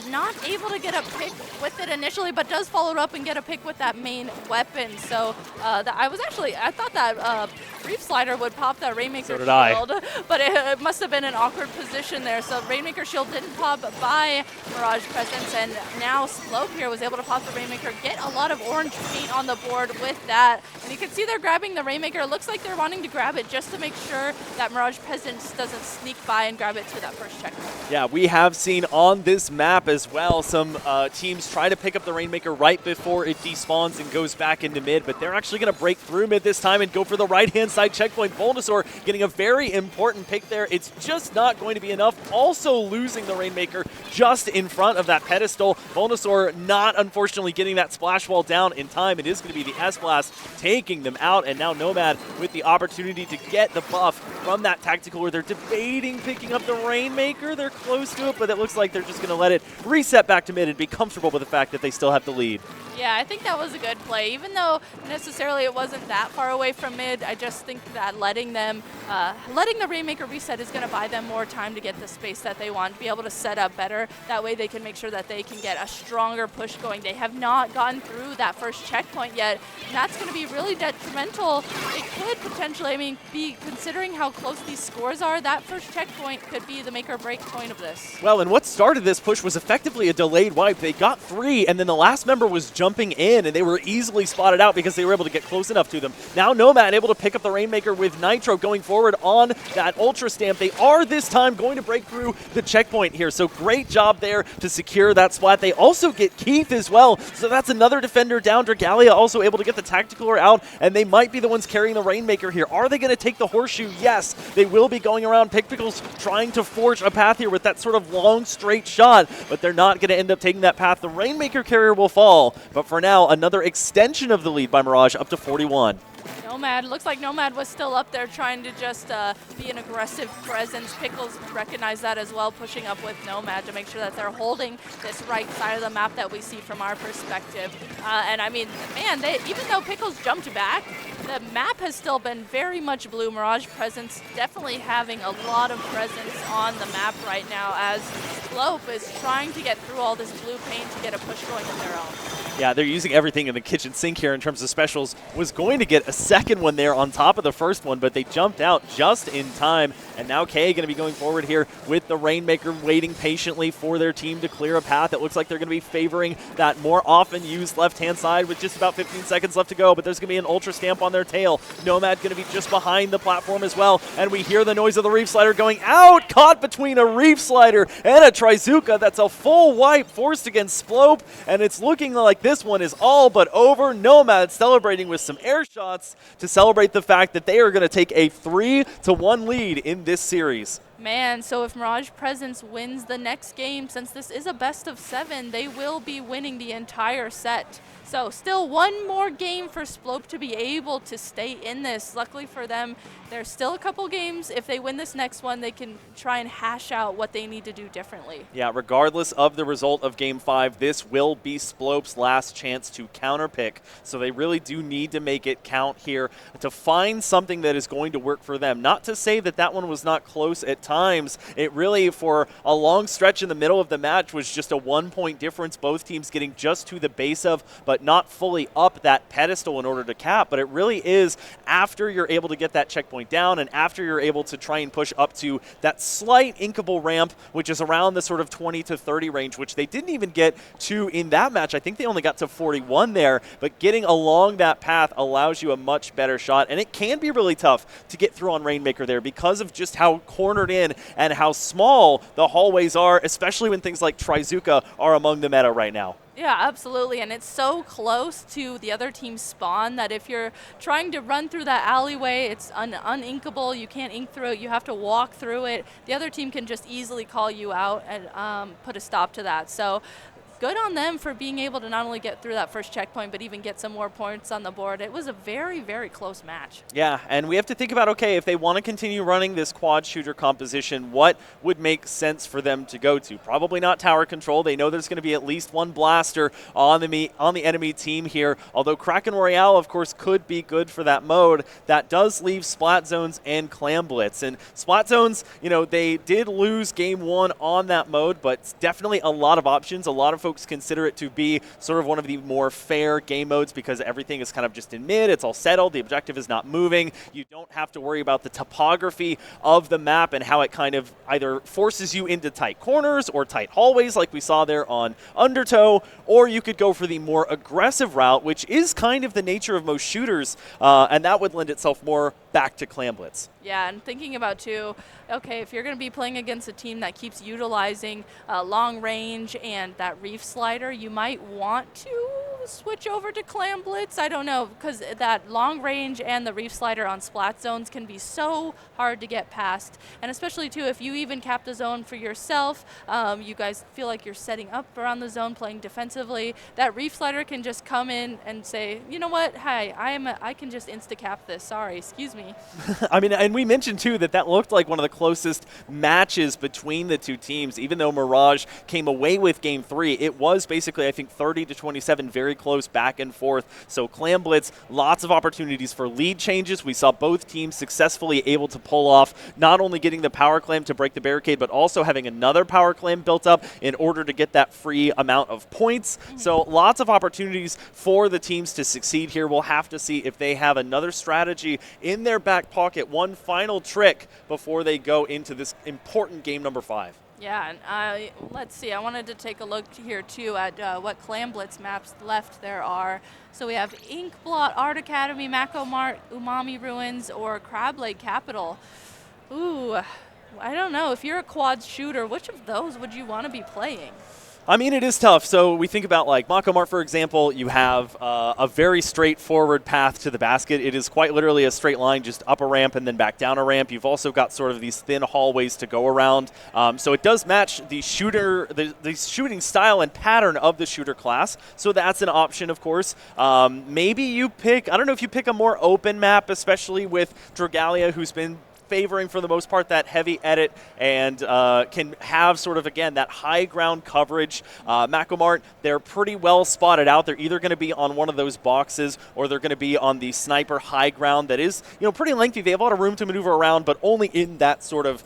not able to get a pick with it initially, but does follow it up and get a pick with that main weapon. So I thought that Reef Slider would pop that Rainmaker shield, but it must have been an awkward position there. So Rainmaker shield didn't pop by Mirage Presence, and now Sploap here was able to pop the Rainmaker, get a lot of orange paint on the board with that. And you can see they're grabbing the Rainmaker. It looks like they're wanting to grab it just to make sure that Mirage Presence doesn't sneak by and grab it to that first checkpoint. Yeah, we have seen on this map as well some teams try to pick up the Rainmaker right before it despawns and goes back into mid, but they're actually going to break through mid this time and go for the right-hand side checkpoint. Volnosaur getting a very important pick there. It's just not going to be enough. Also losing the Rainmaker just in front of that pedestal. Volnosaur not, unfortunately, getting that splash wall down in time. It is going to be the S-Blast taking them out, and now Nomad with the opportunity to get the buff from that tactical where they're debating picking up the Rainmaker. They're close to it, but it looks like they're just going to let it reset back to mid and be comfortable with the fact that they still have the lead. Yeah, I think that was a good play. Even though necessarily it wasn't that far away from mid, I just think that letting the Rainmaker reset is going to buy them more time to get the space that they want, be able to set up better. That way they can make sure that they can get a stronger push going. They have not gotten through that first checkpoint yet, and that's going to be really detrimental. It could potentially, I mean, be considering how close these scores are, that first checkpoint could be the make or break point of this. Well, and what started this push was effectively a delayed wipe. They got 3, and then the last member was jumping in, and they were easily spotted out because they were able to get close enough to them. Now Nomad able to pick up the Rainmaker with Nitro going forward on that Ultra Stamp. They are this time going to break through the checkpoint here, so great job there to secure that spot. They also get Keith as well, so that's another defender down. Dragalia also able to get the Tacticaler out, and they might be the ones carrying the Rainmaker here. Are they going to take the Horseshoe? Yes, they will be going around. Pickles trying to forge a path here with that sort of long, straight shot, but they're not going to end up taking that path. The Rainmaker carrier will fall, but for now, another extension of the lead by Mirage up to 41. Nomad, looks like Nomad was still up there trying to just be an aggressive presence. Pickles recognized that as well, pushing up with Nomad to make sure that they're holding this right side of the map that we see from our perspective. And I mean, man, even though Pickles jumped back, the map has still been very much blue. Mirage presence definitely having a lot of presence on the map right now as Sploap is trying to get through all this blue paint to get a push going of their own. Yeah, they're using everything in the kitchen sink here in terms of specials. Was going to get a second one there on top of the first one, but they jumped out just in time. And now Kay going to be going forward here with the Rainmaker, waiting patiently for their team to clear a path. It looks like they're going to be favoring that more often used left-hand side with just about 15 seconds left to go, but there's going to be an Ultra Stamp on their tail. Nomad going to be just behind the platform as well, and we hear the noise of the Reef Slider going out, caught between a Reef Slider and a Trizuka. That's a full wipe forced against Sploap, and it's looking like this one is all but over. Nomad celebrating with some air shots to celebrate the fact that they are going to take a 3-1 lead in this series. Man, so if Mirage Presence wins the next game, since this is a best of 7, they will be winning the entire set. So still one more game for Sploap to be able to stay in this. Luckily for them, there's still a couple games. If they win this next one, they can try and hash out what they need to do differently. Yeah, regardless of the result of Game 5, this will be Sploap's last chance to counterpick. So they really do need to make it count here to find something that is going to work for them. Not to say that that one was not close at times. It really, for a long stretch in the middle of the match, was just a 1-point difference. Both teams getting just to the base of, but not fully up that pedestal in order to cap. But it really is after you're able to get that checkpoint down and after you're able to try and push up to that slight inkable ramp, which is around the sort of 20 to 30 range, which they didn't even get to in that match. I think they only got to 41 there, but getting along that path allows you a much better shot, and it can be really tough to get through on Rainmaker there because of just how cornered in and how small the hallways are, especially when things like Trizuka are among the meta right now. Yeah, absolutely, and it's so close to the other team's spawn that if you're trying to run through that alleyway, it's uninkable. You can't ink through it. You have to walk through it. The other team can just easily call you out and put a stop to that. So good on them for being able to not only get through that first checkpoint, but even get some more points on the board. It was a very, very close match. Yeah, and we have to think about, okay, if they want to continue running this quad shooter composition, what would make sense for them to go to? Probably not tower control. They know there's going to be at least one blaster on the enemy team here, although Kraken Royale, of course, could be good for that mode. That does leave Splat Zones and Clam Blitz. And Splat Zones, you know, they did lose Game 1 on that mode, but it's definitely a lot of options. A lot of folks consider it to be sort of one of the more fair game modes because everything is kind of just in mid, it's all settled, the objective is not moving, you don't have to worry about the topography of the map and how it kind of either forces you into tight corners or tight hallways like we saw there on Undertow, or you could go for the more aggressive route, which is kind of the nature of most shooters, and that would lend itself more back to Clamblitz. Yeah, and thinking about too, okay, if you're going to be playing against a team that keeps utilizing long range and that reef slider, you might want to switch over to Clamblitz. I don't know, because that long range and the reef slider on splat zones can be so hard to get past. And especially too, if you even cap the zone for yourself, you guys feel like you're setting up around the zone, playing defensively, that reef slider can just come in and say, you know what, hi, I can just insta-cap this, sorry, excuse me. I mean, and we mentioned too that looked like one of the closest matches between the two teams. Even though Mirage came away with Game 3, it was basically, I think, 30-27, very close back and forth. So Clamblitz, lots of opportunities for lead changes. We saw both teams successfully able to pull off not only getting the power clam to break the barricade, but also having another power clam built up in order to get that free amount of points. So lots of opportunities for the teams to succeed here. We'll have to see if they have another strategy in their back pocket, one final trick before they go into this important game number 5. Yeah, and let's see. I wanted to take a look here too at what Clamblitz maps left there are. So we have Inkblot, Art Academy, Mako Mart, Umami Ruins, or Crab Lake Capital. Ooh, I don't know. If you're a quad shooter, which of those would you want to be playing? I mean, it is tough. So we think about like Mako Mart, for example, you have a very straightforward path to the basket. It is quite literally a straight line, just up a ramp and then back down a ramp. You've also got sort of these thin hallways to go around. So it does match the shooting style and pattern of the shooter class. So that's an option, of course. Maybe you pick, I don't know if you pick a more open map, especially with Dragalia, who's been favoring for the most part that heavy edit and can have sort of, again, that high ground coverage. Mako Mart, they're pretty well spotted out. They're either going to be on one of those boxes or they're going to be on the sniper high ground that is, pretty lengthy. They have a lot of room to maneuver around, but only in that sort of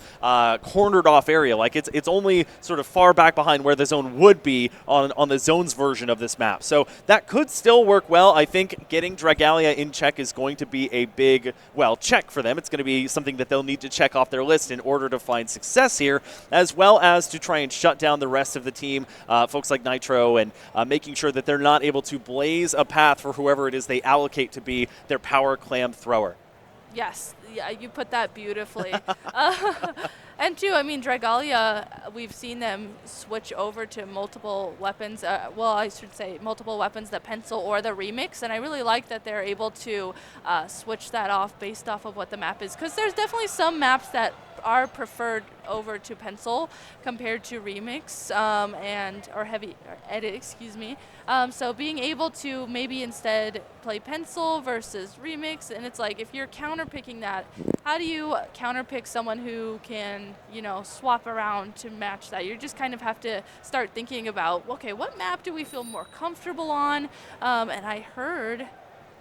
cornered off area. Like it's only sort of far back behind where the zone would be on the zones version of this map. So that could still work well. I think getting Dragalia in check is going to be a big, check for them. It's going to be something that they'll need to check off their list in order to find success here, as well as to try and shut down the rest of the team, folks like Nitro, and making sure that they're not able to blaze a path for whoever it is they allocate to be their power clam thrower. Yes, yeah, you put that beautifully. And too, I mean, Dragalia, we've seen them switch over to multiple weapons. I should say multiple weapons, the pencil or the remix. And I really like that they're able to switch that off based off of what the map is. Because there's definitely some maps that are preferred over to pencil compared to remix or heavy edit, excuse me. So being able to maybe instead play pencil versus remix, and it's like if you're counterpicking that, how do you counterpick someone who can, swap around to match that? You just kind of have to start thinking about, okay, what map do we feel more comfortable on? And I heard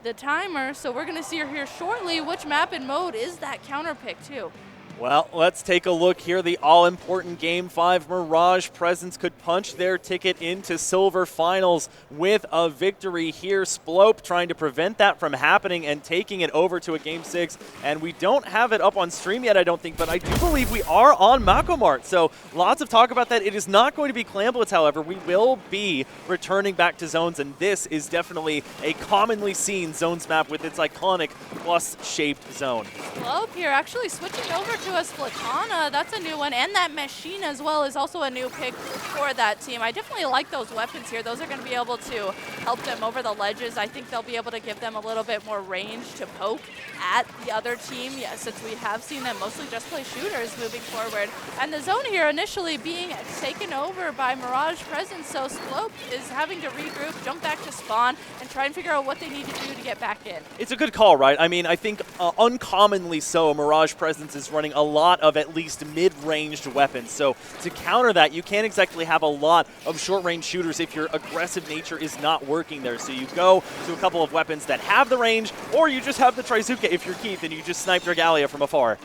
the timer, so we're going to see here shortly which map and mode is that counterpick too. Well, let's take a look here. The all-important Game 5 Mirage presence could punch their ticket into Silver Finals with a victory here. Sploap trying to prevent that from happening and taking it over to a Game 6. And we don't have it up on stream yet, I don't think, but I do believe we are on Mako Mart. So lots of talk about that. It is not going to be Clamblitz, however. We will be returning back to zones, and this is definitely a commonly seen zones map with its iconic plus-shaped zone. Sploap here actually switching over to a SPLATOON. That's a new one, and that machine as well is also a new pick for that team. I definitely like those weapons here. Those are going to be able to help them over the ledges. I think they'll be able to give them a little bit more range to poke at the other team, since we have seen them mostly just play shooters moving forward. And the zone here initially being taken over by Mirage presence, so Sploap is having to regroup, jump back to spawn, and try and figure out what they need to do to get back in. It's a good call, right? I mean, I think uncommonly so, Mirage presence is running a lot of at least mid-ranged weapons. So to counter that, you can't exactly have a lot of short-range shooters if your aggressive nature is not working there. So you go to a couple of weapons that have the range, or you just have the Trizuka if you're Keith and you just snipe Dragalia from afar.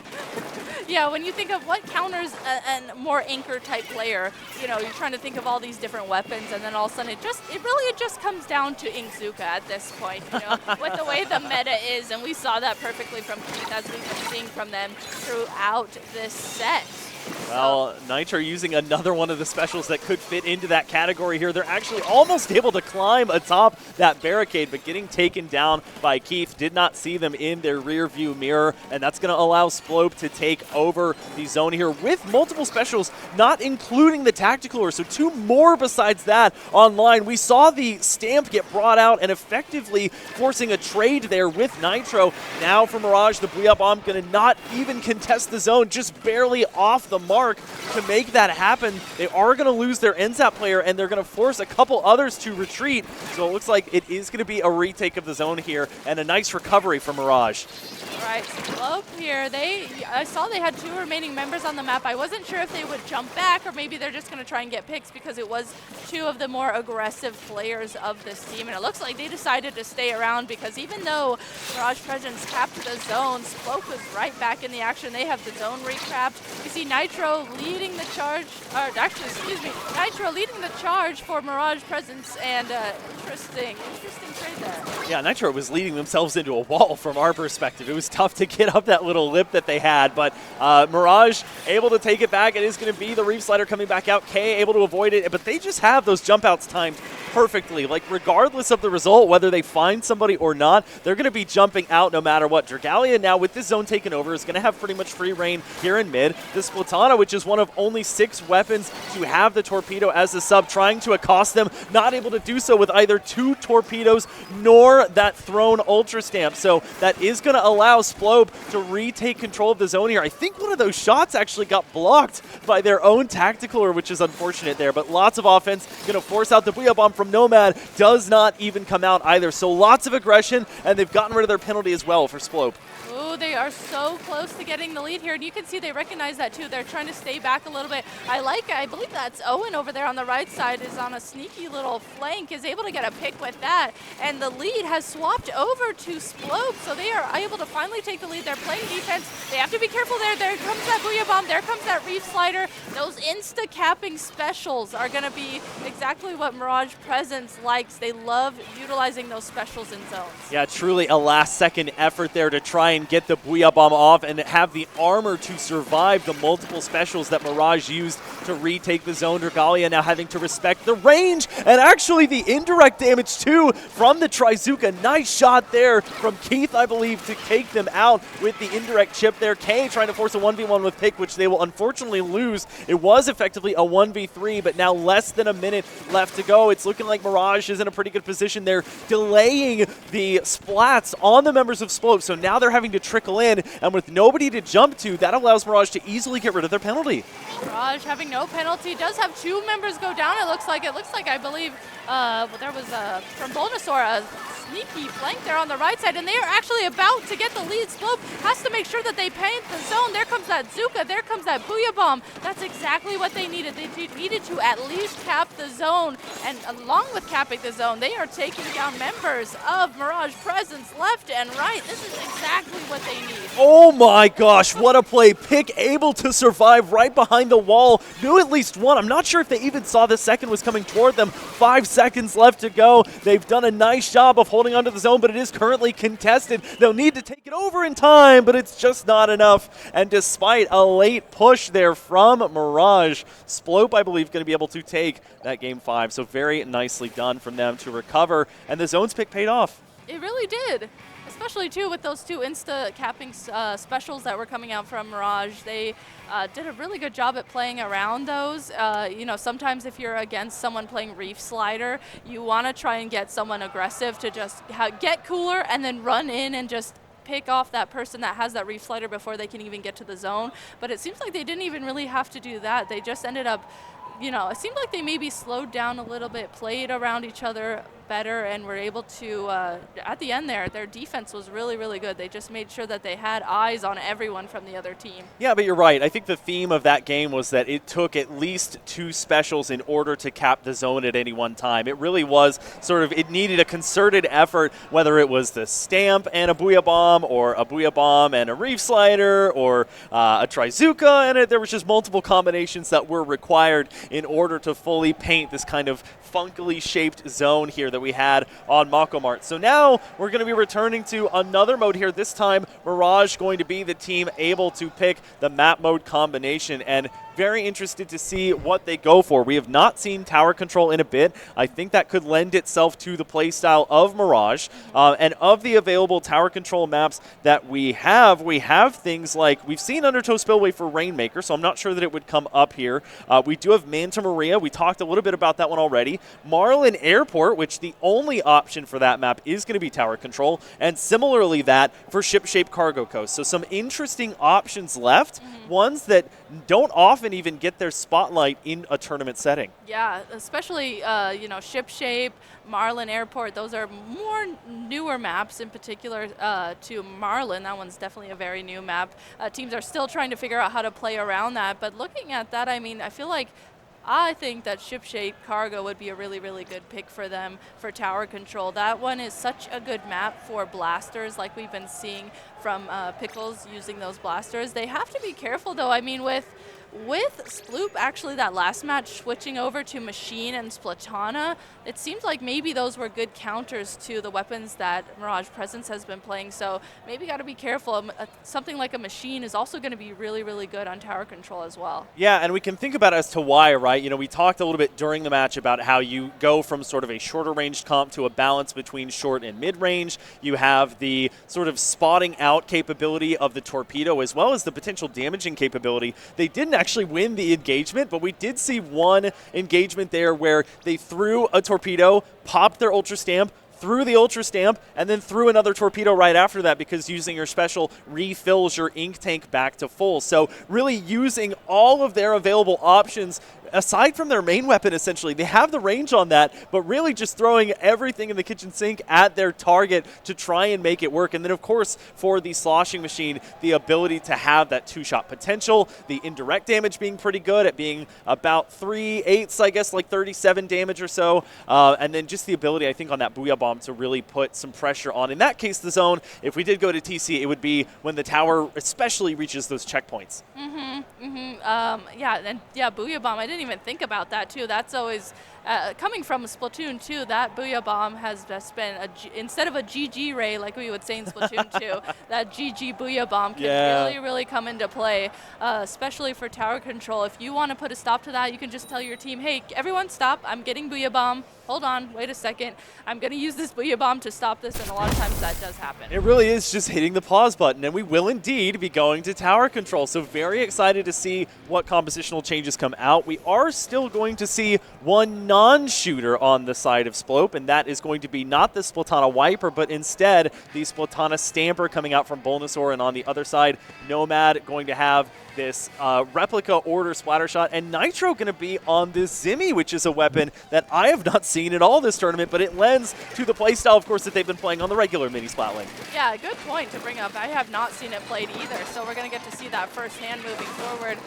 Yeah, when you think of what counters a more anchor type player, you're trying to think of all these different weapons, and then all of a sudden it just comes down to Inkzuka at this point, with the way the meta is, and we saw that perfectly from Keith as we've been seeing from them throughout this set. Well, Nitro using another one of the specials that could fit into that category here. They're actually almost able to climb atop that barricade, but getting taken down by Keith. Did not see them in their rear view mirror, and that's going to allow Sploap to take over the zone here with multiple specials, not including the tactical lure. So 2 more besides that online. We saw the stamp get brought out and effectively forcing a trade there with Nitro. Now for Mirage, the Booyah Bomb going to not even contest the zone, just barely off the mark to make that happen. They are going to lose their NZAP player, and they're going to force a couple others to retreat. So it looks like it is going to be a retake of the zone here, and a nice recovery from Mirage. All right, Sploap here. I saw they had 2 remaining members on the map. I wasn't sure if they would jump back or maybe they're just going to try and get picks because it was 2 of the more aggressive players of this team. And it looks like they decided to stay around because even though Mirage Presence capped the zone, Sploap was right back in the action. They have the zone recapped. You see Nitro leading the charge, Nitro leading the charge for Mirage Presence, and interesting trade there. Yeah, Nitro was leading themselves into a wall from our perspective. It was tough to get up that little lip that they had, but Mirage able to take it back. It is going to be the Reef Slider coming back out. K able to avoid it, but they just have those jump outs timed perfectly. Like, regardless of the result, whether they find somebody or not, they're going to be jumping out no matter what. Dragalia now, with this zone taken over, is going to have pretty much free reign here in mid. The Splatana, which is one of only 6 weapons to have the torpedo as a sub, trying to accost them, not able to do so with either 2 torpedoes nor that thrown Ultra Stamp. So that is going to allow Sploap to retake control of the zone here. I think one of those shots actually got blocked by their own tactical, which is unfortunate there, but lots of offense. Going to force out the Booyah Bomb from Nomad. Does not even come out either. So lots of aggression, and they've gotten rid of their penalty as well for Sploap. Ooh, they are so close to getting the lead here, and you can see they recognize that too. They're trying to stay back a little bit. I believe that's Owen over there on the right side is on a sneaky little flank, is able to get a pick with that, and the lead has swapped over to Sploap, so they are able to finally take the lead. They're playing defense. They have to be careful there. There comes that Booyah Bomb. There comes that Reef Slider. Those insta-capping specials are going to be exactly what Mirage Presence likes. They love utilizing those specials in zones. Yeah, truly a last-second effort there to try and get the Booyah Bomb off and have the armor to survive the multiple specials that Mirage used to retake the zone. Dragalia now having to respect the range and actually the indirect damage too from the Trizuka. Nice shot there from Keith, I believe, to take them out with the indirect chip there. K trying to force a 1v1 with Pick, which they will unfortunately lose. It was effectively a 1v3, but now less than a minute left to go. It's looking like Mirage is in a pretty good position there, delaying the splats on the members of Sploap. So now they're having to trickle in, and with nobody to jump to, that allows Mirage to easily get rid of their penalty. Mirage having no penalty, does have 2 members go down. It looks like, I believe, there was from Bulbasaur a sneaky flank there on the right side, and they are actually about to get the lead. Sploap has to make sure that they paint the zone. There comes that Zuka, there comes that Booyah Bomb. That's exactly what they needed. They needed to at least cap the zone, and along with capping the zone, they are taking down members of Mirage Presence left and right. This is exactly what they need. Oh my gosh, what a play. Pick able to survive right behind the wall. Knew at least one. I'm not sure if they even saw the second was coming toward them. 5 seconds left to go. They've done a nice job of holding onto the zone, but it is currently contested. They'll need to take it over in time, but it's just not enough. And despite a late push there from Mirage, Sploap, I believe, going to be able to take that game 5. So very nicely done from them to recover, and the zone's pick paid off. It really did. Especially, too, with those 2 insta-capping specials that were coming out from Mirage. They did a really good job at playing around those. You know, sometimes if you're against someone playing Reef Slider, you want to try and get someone aggressive to just get cooler and then run in and just pick off that person that has that Reef Slider before they can even get to the zone. But it seems like they didn't even really have to do that. They just ended up, you know, it seemed like they maybe slowed down a little bit, played around each other better, and were able to, at the end there, their defense was really, really good. They just made sure that they had eyes on everyone from the other team. Yeah, but you're right. I think the theme of that game was that it took at least 2 specials in order to cap the zone at any one time. It really was sort of, it needed a concerted effort, whether it was the Stamp and a Booyah Bomb, or a Booyah Bomb and a Reef Slider, or a Trizuka, and there was just multiple combinations that were required in order to fully paint this kind of funkily shaped zone here that we had on Momocon. So now we're going to be returning to another mode here. This time, Mirage going to be the team able to pick the map mode combination. And very interested to see what they go for. We have not seen tower control in a bit. I think that could lend itself to the playstyle of Mirage. And of the available tower control maps that we have things like, we've seen Undertow Spillway for Rainmaker, so I'm not sure that it would come up here. We do have Manta Maria. We talked a little bit about that one already. Marlin Airport, which the only option for that map is going to be tower control, and similarly that for Ship-Shape Cargo Coast. So some interesting options left, ones that don't often even get their spotlight in a tournament setting. Yeah, especially, Ship Shape, Marlin Airport, those are more newer maps in particular to Marlin. That one's definitely a very new map. Teams are still trying to figure out how to play around that, but looking at that, I mean, I think that Ship-Shape Cargo would be a really, really good pick for them for tower control. That one is such a good map for blasters, like we've been seeing from Pickles using those blasters. They have to be careful, though. I mean, with Sploap, actually, that last match switching over to Machine and Splatana, it seems like maybe those were good counters to the weapons that Mirage Presence has been playing, so maybe got to be careful. Something like a Machine is also going to be really, really good on tower control as well. Yeah, and we can think about as to why, right? You know, we talked a little bit during the match about how you go from sort of a shorter range comp to a balance between short and mid-range. You have the sort of spotting out capability of the torpedo as well as the potential damaging capability. They didn't actually win the engagement, but we did see one engagement there where they threw a torpedo, popped their Ultra Stamp, threw the Ultra Stamp, and then threw another torpedo right after that, because using your special refills your ink tank back to full. So really using all of their available options aside from their main weapon, essentially. They have the range on that, but really just throwing everything in the kitchen sink at their target to try and make it work. And then, of course, for the sloshing machine, the ability to have that two-shot potential, the indirect damage being pretty good at being about 3/8, I guess, like 37 damage or so. And then just the ability, I think, on that Booyah Bomb to really put some pressure on, in that case, the zone. If we did go to TC, it would be when the tower especially reaches those checkpoints. Booyah Bomb, I didn't even think about that too. That's always coming from Splatoon 2. That Booyah Bomb has just been instead of a GG ray like we would say in Splatoon 2, that GG Booyah Bomb can really, really come into play, especially for tower control. If you want to put a stop to that, you can just tell your team, hey, everyone stop, I'm getting Booyah Bomb. Hold on, wait a second. I'm going to use this Booyah Bomb to stop this, and a lot of times that does happen. It really is just hitting the pause button, and we will indeed be going to tower control. So very excited to see what compositional changes come out. We are still going to see one non-shooter on the side of Sploap, and that is going to be not the Splatana Wiper, but instead the Splatana Stamper coming out from Bulbasaur, and on the other side, Nomad going to have this replica order Splattershot, and Nitro going to be on this Zimmy, which is a weapon that I have not seen at all this tournament, but it lends to the playstyle, of course, that they've been playing on the regular mini Splatling. Yeah, good point to bring up. I have not seen it played either, so we're going to get to see that firsthand moving forward.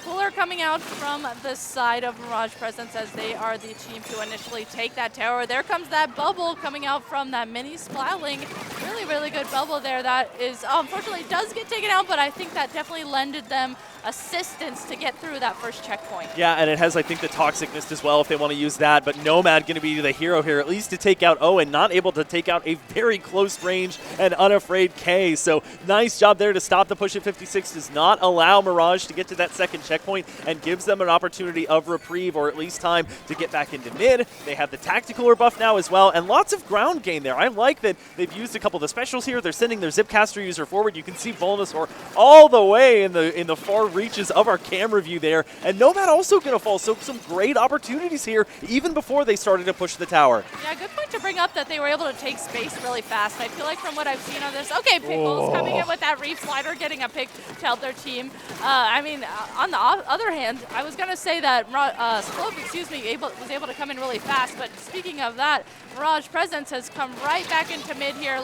Cooler coming out from the side of Mirage Presence as they are the team to initially take that tower. There comes that bubble coming out from that mini Splatling. Really, really good bubble there. That is, unfortunately, does get taken out, but I think that definitely lended them assistance to get through that first checkpoint. Yeah, and it has, I think, the Toxic Mist as well if they want to use that, but Nomad going to be the hero here, at least to take out Owen, not able to take out a very close range and unafraid K. So nice job there to stop the push at 56, does not allow Mirage to get to that second checkpoint and gives them an opportunity of reprieve, or at least time to get back into mid. They have the tactical buff now as well, and lots of ground gain there. I like that they've used a couple of the specials here. They're sending their Zipcaster user forward. You can see Bulbasaur all the way in the far reaches of our camera view there, and Nomad also going to fall. So some great opportunities here even before they started to push the tower. Yeah, good point to bring up that they were able to take space really fast. I feel like from what I've seen on this, okay, Pickles coming in with that Reef Slider, getting a pick to help their team. On the other hand, I was going to say that Sploap, was able to come in really fast, but speaking of that, Mirage Presence has come right back into mid here,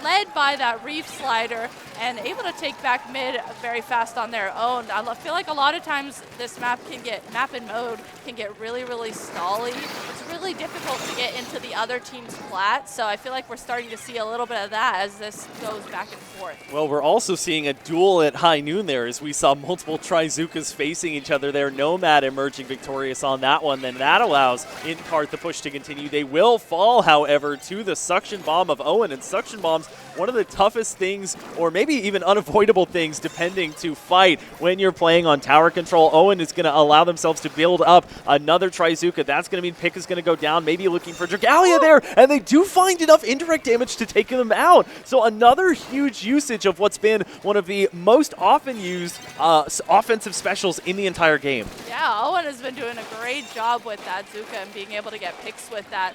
led by that Reef Slider, and able to take back mid very fast on their own. I feel like a lot of times this map and mode can get really, really stally. It's really difficult to get into the other team's plat, so I feel like we're starting to see a little bit of that as this goes back and forth. Well, we're also seeing a duel at high noon there, as we saw multiple Trizukas facing each other there. Nomad emerging victorious on that one, then that allows in part the push to continue. They will fall, however, to the Suction Bomb of Owen, and Suction Bomb's one of the toughest things, or maybe even unavoidable things, depending to fight when when you're playing on tower control, Owen is going to allow themselves to build up another Trizooka. That's going to mean Pick is going to go down, maybe looking for Dragalia there, and they do find enough indirect damage to take them out. So another huge usage of what's been one of the most often used offensive specials in the entire game. Yeah, Owen has been doing a great job with that Zuka and being able to get picks with that.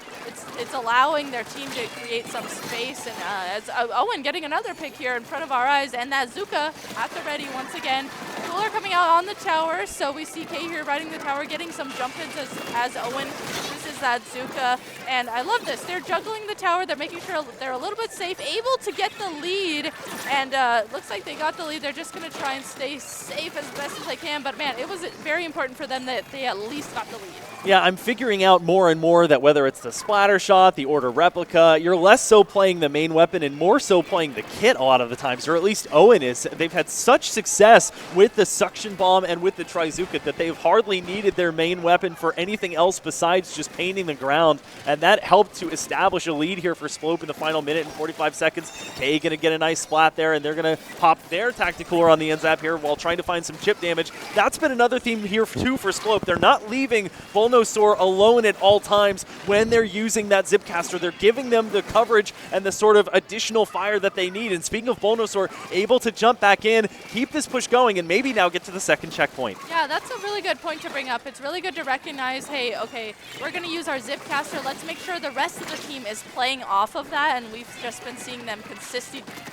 It's allowing their team to create some space, and as Owen getting another pick here in front of our eyes, and that Zuka at the ready once again. Cooler coming out on the tower, so we see Kay here riding the tower, getting some jump-ins as Owen uses that Zuka, and I love this. They're juggling the tower, they're making sure they're a little bit safe, able to get the lead, and looks like they got the lead. They're just going to try and stay safe as best as they can, but man, it was very important for them that they at least got the lead. Yeah, I'm figuring out more and more that whether it's the splatter shot, the order replica, you're less so playing the main weapon and more so playing the kit a lot of the times, or at least Owen is. They've had such success with the suction bomb and with the Trizooka that they've hardly needed their main weapon for anything else besides just painting the ground, and that helped to establish a lead here for Sploap in the final minute and 45 seconds. Kay going to get a nice splat there, and they're going to pop their Tacticooler on the end zap here while trying to find some chip damage. That's been another theme here too for Sploap. They're not leaving Volnosaur alone at all times when they're using that Zipcaster. They're giving them the coverage and the sort of additional fire that they need. And speaking of Volnosaur, able to jump back in, keep this push going, and maybe now get to the second checkpoint. Yeah, that's a really good point to bring up. It's really good to recognize, hey, okay, we're going to use our Zipcaster. Let's make sure the rest of the team is playing off of that, and we've just been seeing them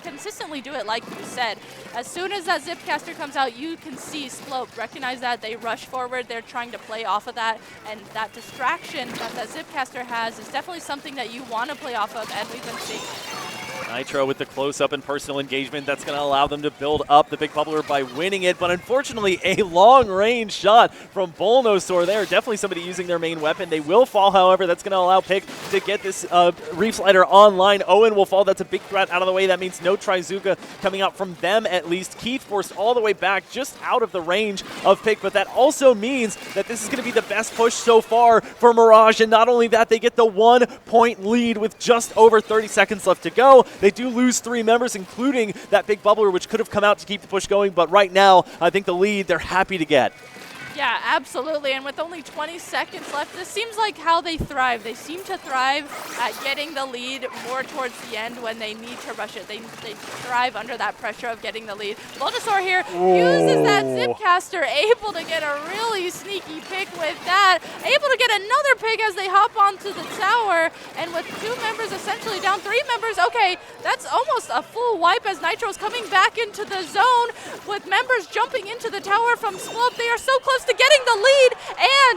consistently do it like you said. As soon as that Zipcaster comes out, you can see Sploap recognize that. They rush forward. They're trying to play off of that, and that distraction that Zipcaster has is definitely something that you want to play off of, and we've been seeing. Nitro with the close-up and personal engagement. That's going to allow them to build up the big bubbler by winning it. But unfortunately, a long-range shot from Volnosaur there. Definitely somebody using their main weapon. They will fall, however. That's going to allow Pick to get this Reef Slider online. Owen will fall. That's a big threat out of the way. That means no Trizooka coming out from them at least. Keith forced all the way back, just out of the range of Pick. But that also means that this is going to be the best push so far for Mirage. And not only that, they get the 1-point lead with just over 30 seconds left to go. They do lose 3 members, including that big bubbler, which could have come out to keep the push going. But right now, I think the lead they're happy to get. Yeah, absolutely. And with only 20 seconds left, this seems like how they thrive. They seem to thrive at getting the lead more towards the end when they need to rush it. They thrive under that pressure of getting the lead. Volnosaur here uses that Zipcaster, able to get a really sneaky pick with that. Able to get another pick as they hop onto the tower. And with 2 members essentially down, 3 members, okay, that's almost a full wipe as Nitro's coming back into the zone with members jumping into the tower from Sploap. They are so close to getting the lead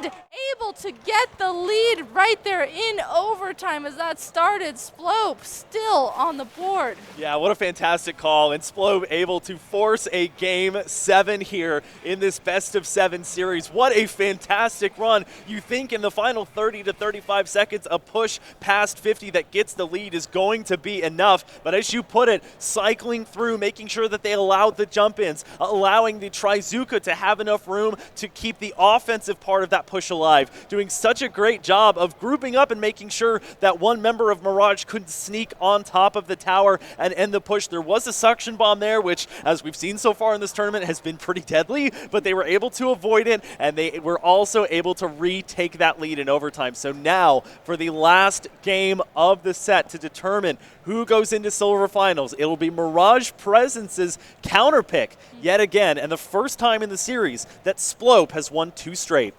and able to get the lead right there in overtime as that started. Sploap still on the board. Yeah, what a fantastic call. And Sploap able to force a Game 7 here in this best-of-7 series. What a fantastic run. You think in the final 30 to 35 seconds, a push past 50 that gets the lead is going to be enough. But as you put it, cycling through, making sure that they allowed the jump-ins, allowing the Trizooka to have enough room to keep the offensive part of that push alive. Doing such a great job of grouping up and making sure that one member of Mirage couldn't sneak on top of the tower and end the push. There was a suction bomb there, which, as we've seen so far in this tournament, has been pretty deadly, but they were able to avoid it, and they were also able to retake that lead in overtime. So now, for the last game of the set to determine who goes into Silver Finals, it'll be Mirage Presence's counterpick yet again, and the first time in the series that Sploap has won 2 straight.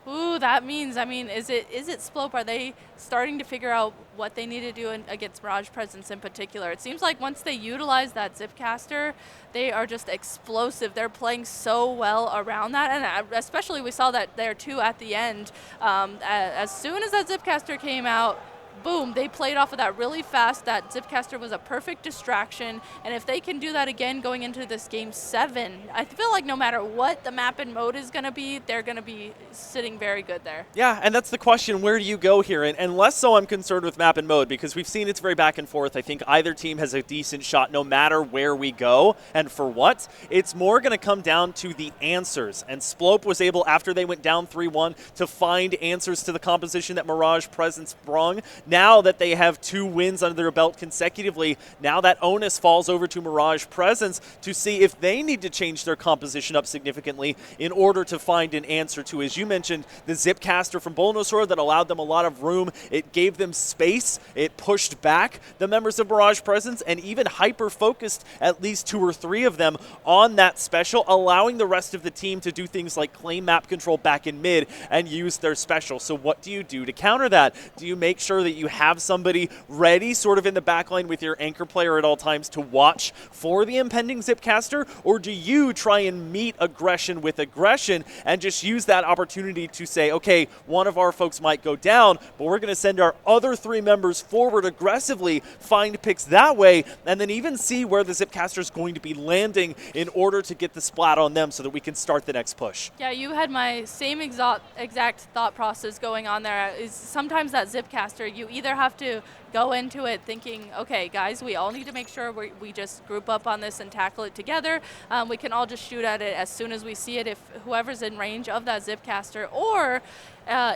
Ooh, that means, I mean, is it Sploap? Are they starting to figure out what they need to do against Mirage Presence in particular? It seems like once they utilize that Zipcaster, they are just explosive. They're playing so well around that, and especially we saw that there too at the end. As soon as that Zipcaster came out, boom, they played off of that really fast. That Zipcaster was a perfect distraction, and if they can do that again going into this Game 7, I feel like no matter what the map and mode is going to be, they're going to be sitting very good there. Yeah, and that's the question, where do you go here? And less so I'm concerned with map and mode, because we've seen it's very back and forth. I think either team has a decent shot no matter where we go and for what. It's more going to come down to the answers, and Sploap was able, after they went down 3-1, to find answers to the composition that Mirage Presence brung. now that they have 2 wins under their belt consecutively, now that onus falls over to Mirage Presence to see if they need to change their composition up significantly in order to find an answer to, as you mentioned, the Zipcaster from Bulbasaur that allowed them a lot of room. It gave them space. It pushed back the members of Mirage Presence and even hyper-focused at least 2 or 3 of them on that special, allowing the rest of the team to do things like claim map control back in mid and use their special. So what do you do to counter that? Do you make sure that you have somebody ready sort of in the backline with your anchor player at all times to watch for the impending Zipcaster, or do you try and meet aggression with aggression and just use that opportunity to say, okay, one of our folks might go down, but we're going to send our other 3 members forward aggressively, find picks that way, and then even see where the Zipcaster is going to be landing in order to get the splat on them so that we can start the next push. Yeah, you had my same exact thought process going on there. Is sometimes that Zipcaster, you either have to go into it thinking, okay, guys, we all need to make sure we just group up on this and tackle it together. We can all just shoot at it as soon as we see it if whoever's in range of that Zipcaster, or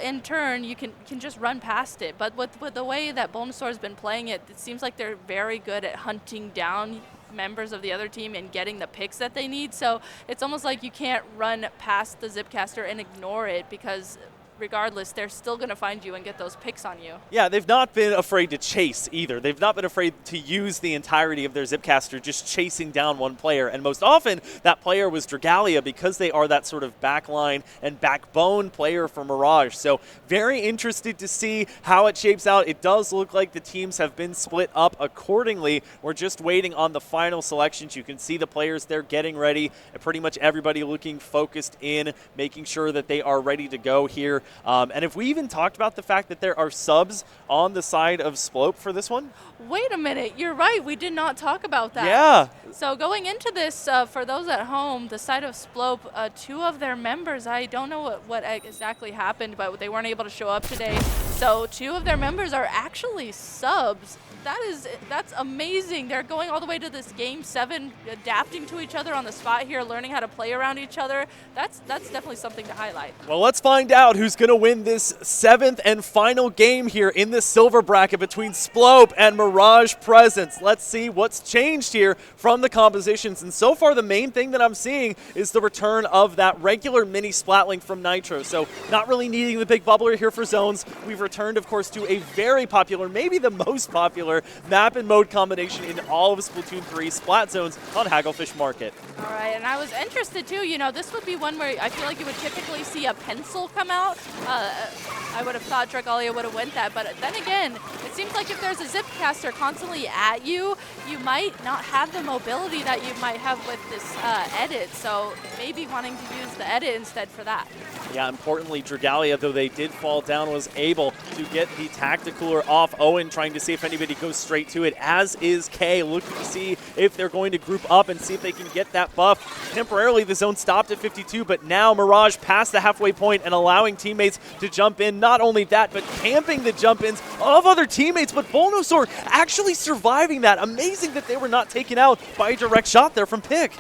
in turn, you can just run past it. But with the way that Bulbasaur has been playing it, it seems like they're very good at hunting down members of the other team and getting the picks that they need. So it's almost like you can't run past the Zipcaster and ignore it, because regardless, they're still going to find you and get those picks on you. Yeah, they've not been afraid to chase either. They've not been afraid to use the entirety of their Zipcaster just chasing down one player. And most often, that player was Dragalia, because they are that sort of backline and backbone player for Mirage. So very interested to see how it shapes out. It does look like the teams have been split up accordingly. We're just waiting on the final selections. You can see the players there getting ready, and pretty much everybody looking focused in, making sure that they are ready to go here. And have we even talked about the fact that there are subs on the side of Sploap for this one? Wait a minute, you're right, we did not talk about that. Yeah. So going into this, for those at home, the side of Sploap, 2 of their members, I don't know what exactly happened, but they weren't able to show up today. So 2 of their members are actually subs. That's amazing. They're going all the way to this game 7, adapting to each other on the spot here, learning how to play around each other. That's definitely something to highlight. Well, let's find out who's going to win this 7th and final game here in the silver bracket between Sploap and Mirage Presence. Let's see what's changed here from the compositions. And so far, the main thing that I'm seeing is the return of that regular mini Splatling from Nitro. So not really needing the big bubbler here for zones. We've returned, of course, to a very popular, maybe the most popular map and mode combination in all of Splatoon 3, Splat Zones on Hagglefish Market. All right, and I was interested too, this would be one where I feel like you would typically see a pencil come out. I would have thought Dragalia would have went that, but then again, it seems like if there's a Zipcaster constantly at you, you might not have the mobility that you might have with this edit, so maybe wanting to use the edit instead for that. Yeah, importantly, Dragalia, though they did fall down, was able to get the Tacticooler off Owen, trying to see if anybody goes straight to it, as is Kay, looking to see if they're going to group up and see if they can get that buff. Temporarily, the zone stopped at 52, but now Mirage past the halfway point and allowing teammates to jump in. Not only that, but camping the jump-ins of other teammates, but Bulbasaur actually surviving that. Amazing that they were not taken out by a direct shot there from Pick.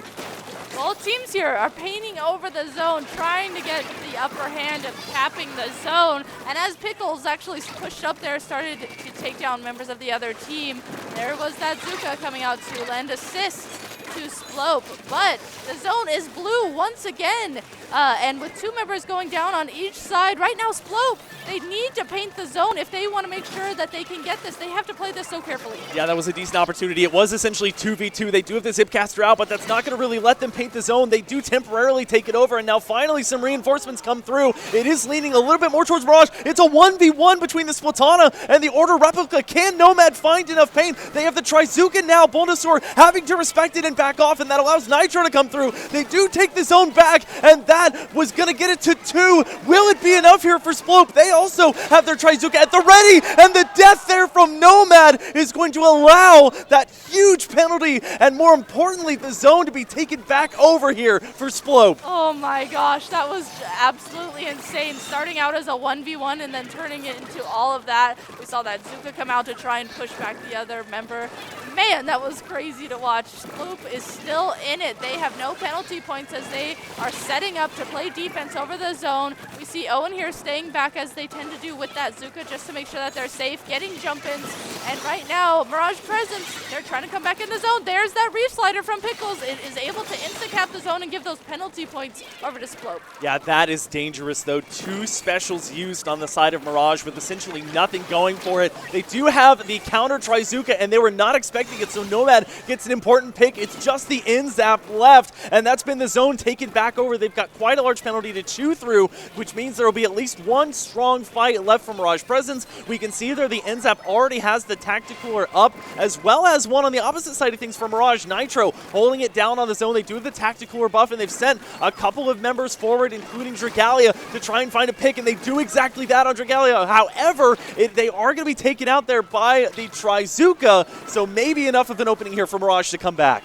Both teams here are painting over the zone, trying to get the upper hand of capping the zone. And as Pickles actually pushed up there, started to take down members of the other team, there was that Zuka coming out to lend assist to Sploap. But the zone is blue once again. And with 2 members going down on each side, right now Sploap, they need to paint the zone if they want to make sure that they can get this. They have to play this so carefully. Yeah, that was a decent opportunity. It was essentially 2v2. They do have the Zipcaster out, but that's not going to really let them paint the zone. They do temporarily take it over, and now finally some reinforcements come through. It is leaning a little bit more towards Mirage. It's a 1v1 between the Splatana and the Order Replica. Can Nomad find enough paint? They have the Trizuka now. Bulbasaur having to respect it and back off, and that allows Nitro to come through. They do take the zone back, and that was going to get it to 2. Will it be enough here for Sploap? They also have their Trizuka at the ready, and the death there from Nomad is going to allow that huge penalty, and more importantly, the zone to be taken back over here for Sploap. Oh my gosh, that was absolutely insane. Starting out as a 1v1 and then turning it into all of that. We saw that Zuka come out to try and push back the other member. Man, that was crazy to watch. Sploap is still in it. They have no penalty points as they are setting up to play defense over the zone. We see Owen here staying back as they tend to do with that Zuka just to make sure that they're safe, getting jump-ins. And right now, Mirage Presence, they're trying to come back in the zone. There's that Reef Slider from Pickles. It is able to insta-cap the zone and give those penalty points over to Sploap. Yeah, that is dangerous, though. 2 specials used on the side of Mirage with essentially nothing going for it. They do have the counter Trizuka, and they were not expecting it, so Nomad gets an important pick. It's just the in-zap left, and that's been the zone taken back over. They've got quite a large penalty to chew through, which means there will be at least one strong fight left from Mirage Presence. We can see there the in-zap already has the Tacticooler up, as well as one on the opposite side of things for Mirage. Nitro holding it down on the zone. They do have the Tacticooler buff, and they've sent a couple of members forward, including Dragalia, to try and find a pick, and they do exactly that on Dragalia. However, they are going to be taken out there by the Trizuka, so maybe enough of an opening here for Mirage to come back.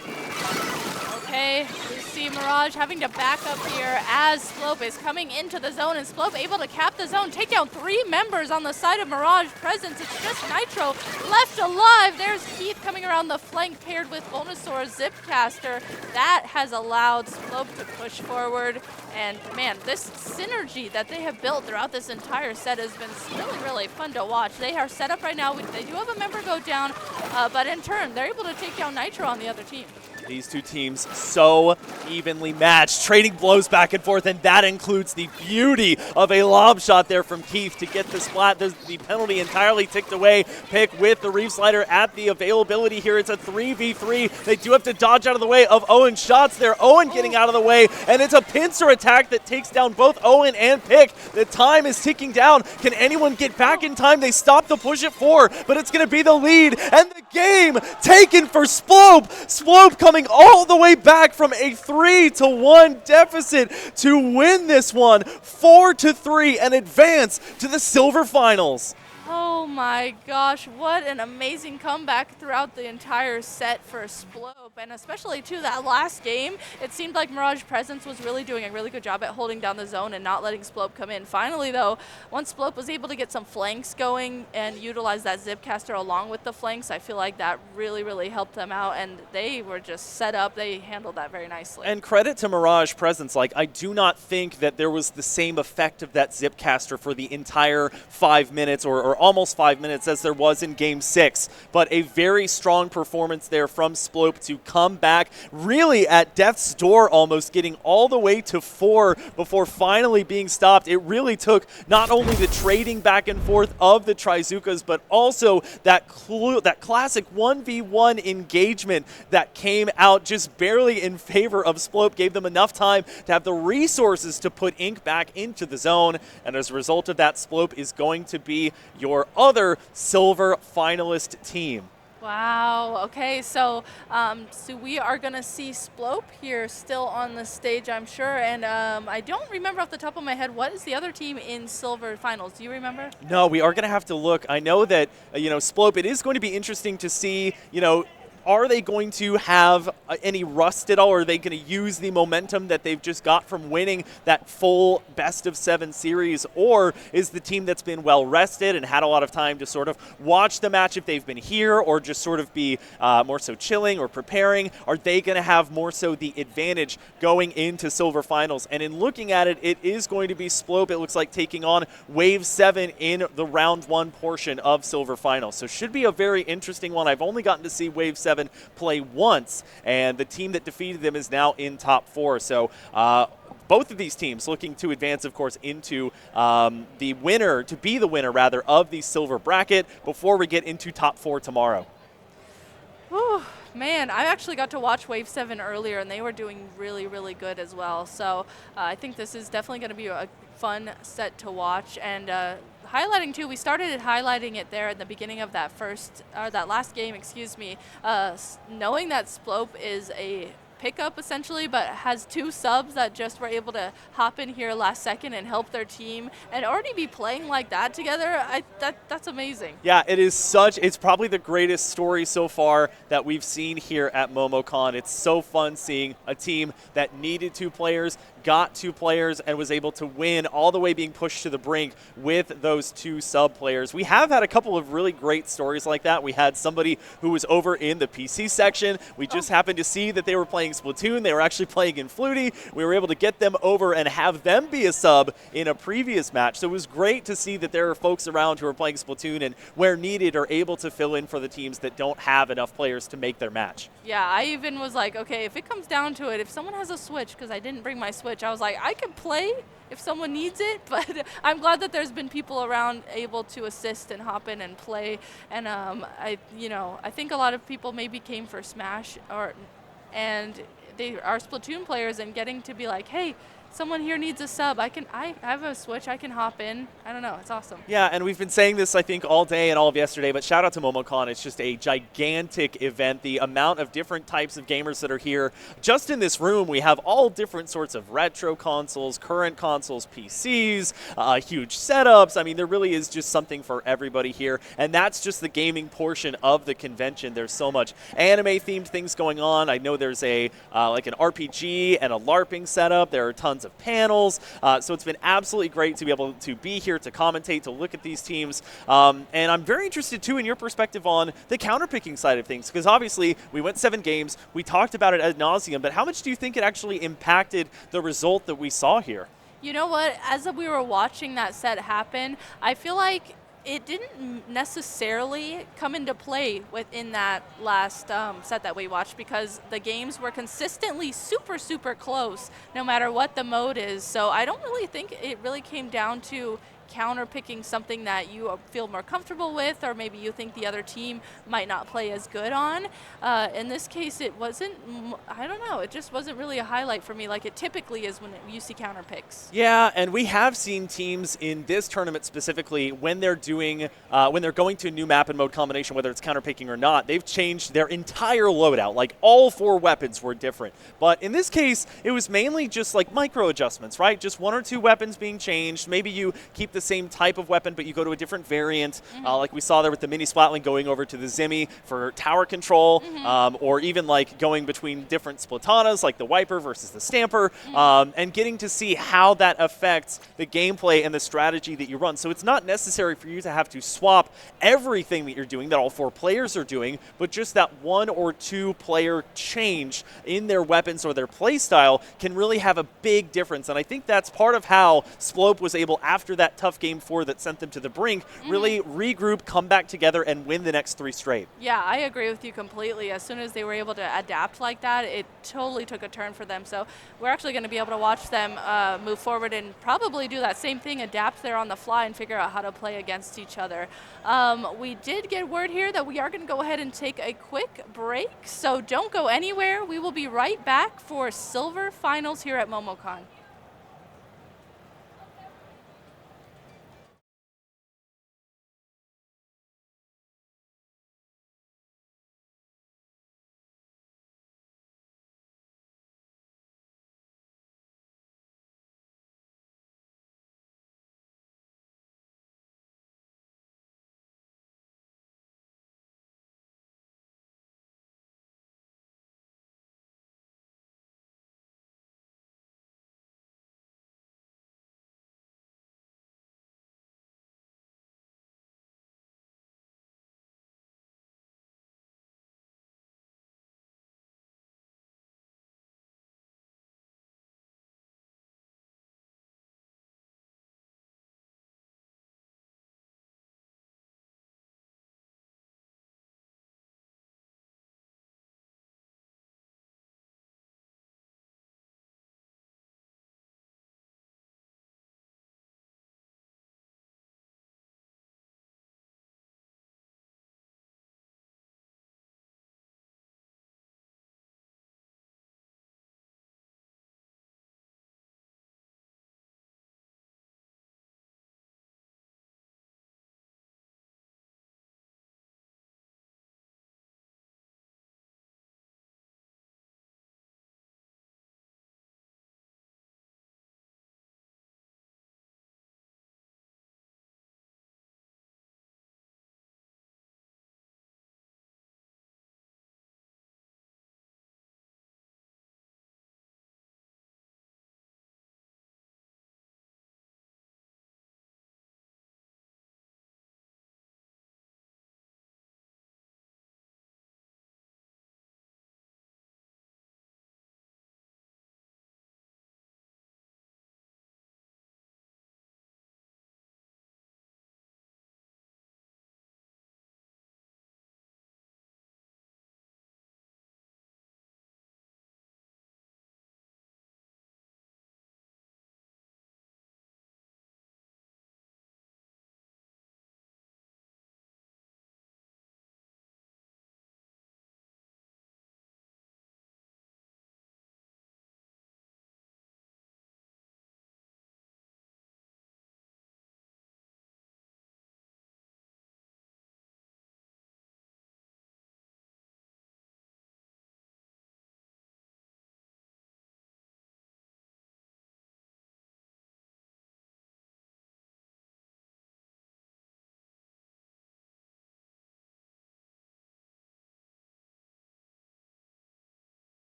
Okay, we see Mirage having to back up here as Sploap is coming into the zone, and Sploap able to cap the zone, take down 3 members on the side of Mirage Presence. It's just Nitro left alive. There's Keith coming around the flank paired with Venusaur's Zipcaster. That has allowed Sploap to push forward. And man, this synergy that they have built throughout this entire set has been really, really fun to watch. They are set up right now. They do have a member go down, but in turn, they're able to take down Nitro on the other team. These two teams so evenly matched, trading blows back and forth, and that includes the beauty of a lob shot there from Keith to get the splat. The penalty entirely ticked away. Pick with the Reef Slider at the availability here. It's a 3v3. They do have to dodge out of the way of Owen's shots there. Owen getting out of the way, and it's a pincer attack that takes down both Owen and Pick. The time is ticking down. Can anyone get back in time? They stopped the push at 4, but it's going to be the lead, and the game taken for Sploap. Sploap coming all the way back from a 3-1 deficit to win this one 4-3 and advance to the silver finals. Oh my gosh, what an amazing comeback throughout the entire set for Sploap, and especially to that last game. It seemed like Mirage Presence was really doing a really good job at holding down the zone and not letting Sploap come in. Finally though, once Sploap was able to get some flanks going and utilize that Zipcaster along with the flanks, I feel like that really, really helped them out, and they were just set up. They handled that very nicely. And credit to Mirage Presence. Like, I do not think that there was the same effect of that Zipcaster for the entire 5 minutes or almost 5 minutes as there was in Game 6. But a very strong performance there from Sploap to come back really at death's door, almost getting all the way to 4 before finally being stopped. It really took not only the trading back and forth of the Trizukas, but also that classic 1v1 engagement that came out just barely in favor of Sploap, gave them enough time to have the resources to put Ink back into the zone. And as a result of that, Sploap is going to be your other silver finalist team. Wow. Okay, so we are going to see Sploap here still on the stage, I'm sure. And I don't remember off the top of my head, what is the other team in silver finals? Do you remember? No, we are going to have to look. I know that, Sploap, it is going to be interesting to see, are they going to have any rust at all, or are they going to use the momentum that they've just got from winning that full best-of-7 series, or is the team that's been well-rested and had a lot of time to sort of watch the match if they've been here, or just sort of be more so chilling or preparing, are they going to have more so the advantage going into silver finals? And in looking at it, it is going to be Sploap, it looks like, taking on Wave 7 in the round 1 portion of silver finals. So should be a very interesting one. I've only gotten to see Wave 7 play once, and the team that defeated them is now in top 4. So both of these teams looking to advance, of course, into the winner, to be the winner, rather, of the silver bracket before we get into top 4 tomorrow. Whew, man, I actually got to watch Wave 7 earlier, and they were doing really, really good as well. So I think this is definitely going to be a fun set to watch. And highlighting too, we started highlighting it there at the beginning of that last game, excuse me, knowing that Sploap is a pickup essentially, but has 2 subs that just were able to hop in here last second and help their team and already be playing like that together. That's amazing. Yeah, it's probably the greatest story so far that we've seen here at Momocon. It's so fun seeing a team that needed 2 players got 2 players and was able to win, all the way being pushed to the brink with those 2 sub players. We have had a couple of really great stories like that. We had somebody who was over in the PC section. We just happened to see that they were playing Splatoon. They were actually playing in Flutie. We were able to get them over and have them be a sub in a previous match. So it was great to see that there are folks around who are playing Splatoon and where needed are able to fill in for the teams that don't have enough players to make their match. Yeah, I even was like, okay, if it comes down to it, if someone has a Switch, because I didn't bring my Switch, I was like, I can play if someone needs it, but I'm glad that there's been people around able to assist and hop in and play. And I think a lot of people maybe came for Smash, and they are Splatoon players, and getting to be like, hey, someone here needs a sub. I have a Switch. I can hop in. I don't know. It's awesome. Yeah, and we've been saying this, I think, all day and all of yesterday, but shout out to Momocon. It's just a gigantic event. The amount of different types of gamers that are here. Just in this room, we have all different sorts of retro consoles, current consoles, PCs, huge setups. I mean, there really is just something for everybody here, and that's just the gaming portion of the convention. There's so much anime-themed things going on. I know there's a like an RPG and a LARPing setup. There are tons of panels, so it's been absolutely great to be able to be here to commentate, to look at these teams, and I'm very interested too in your perspective on the counterpicking side of things, because obviously we went 7 games, we talked about it ad nauseum, but how much do you think it actually impacted the result that we saw here? You know what? As we were watching that set happen, I feel like it didn't necessarily come into play within that last set that we watched, because the games were consistently super, super close no matter what the mode is. So I don't really think it really came down to counter-picking something that you feel more comfortable with, or maybe you think the other team might not play as good on. In this case, it wasn't, I don't know, it just wasn't really a highlight for me like it typically is when you see counter-picks. Yeah, and we have seen teams in this tournament specifically, when they're doing, when they're going to a new map and mode combination, whether it's counter-picking or not, they've changed their entire loadout. Like, all 4 weapons were different. But in this case, it was mainly just like micro adjustments, right? Just 1 or 2 weapons being changed. Maybe you keep the same type of weapon, but you go to a different variant, like we saw there with the mini Splatling going over to the Zimmy for tower control, or even like going between different Splatanas, like the Wiper versus the Stamper, and getting to see how that affects the gameplay and the strategy that you run. So it's not necessary for you to have to swap everything that you're doing, that all 4 players are doing, but just that 1 or 2 player change in their weapons or their play style can really have a big difference. And I think that's part of how Sploap was able, after that tough game 4 that sent them to the brink, really regroup, come back together, and win the next 3 straight. Yeah, I agree with you completely. As soon as they were able to adapt like that, it totally took a turn for them. So we're actually going to be able to watch them move forward and probably do that same thing, adapt there on the fly and figure out how to play against each other. We did get word here that we are going to go ahead and take a quick break, so don't go anywhere. We will be right back for Silver Finals here at Momocon.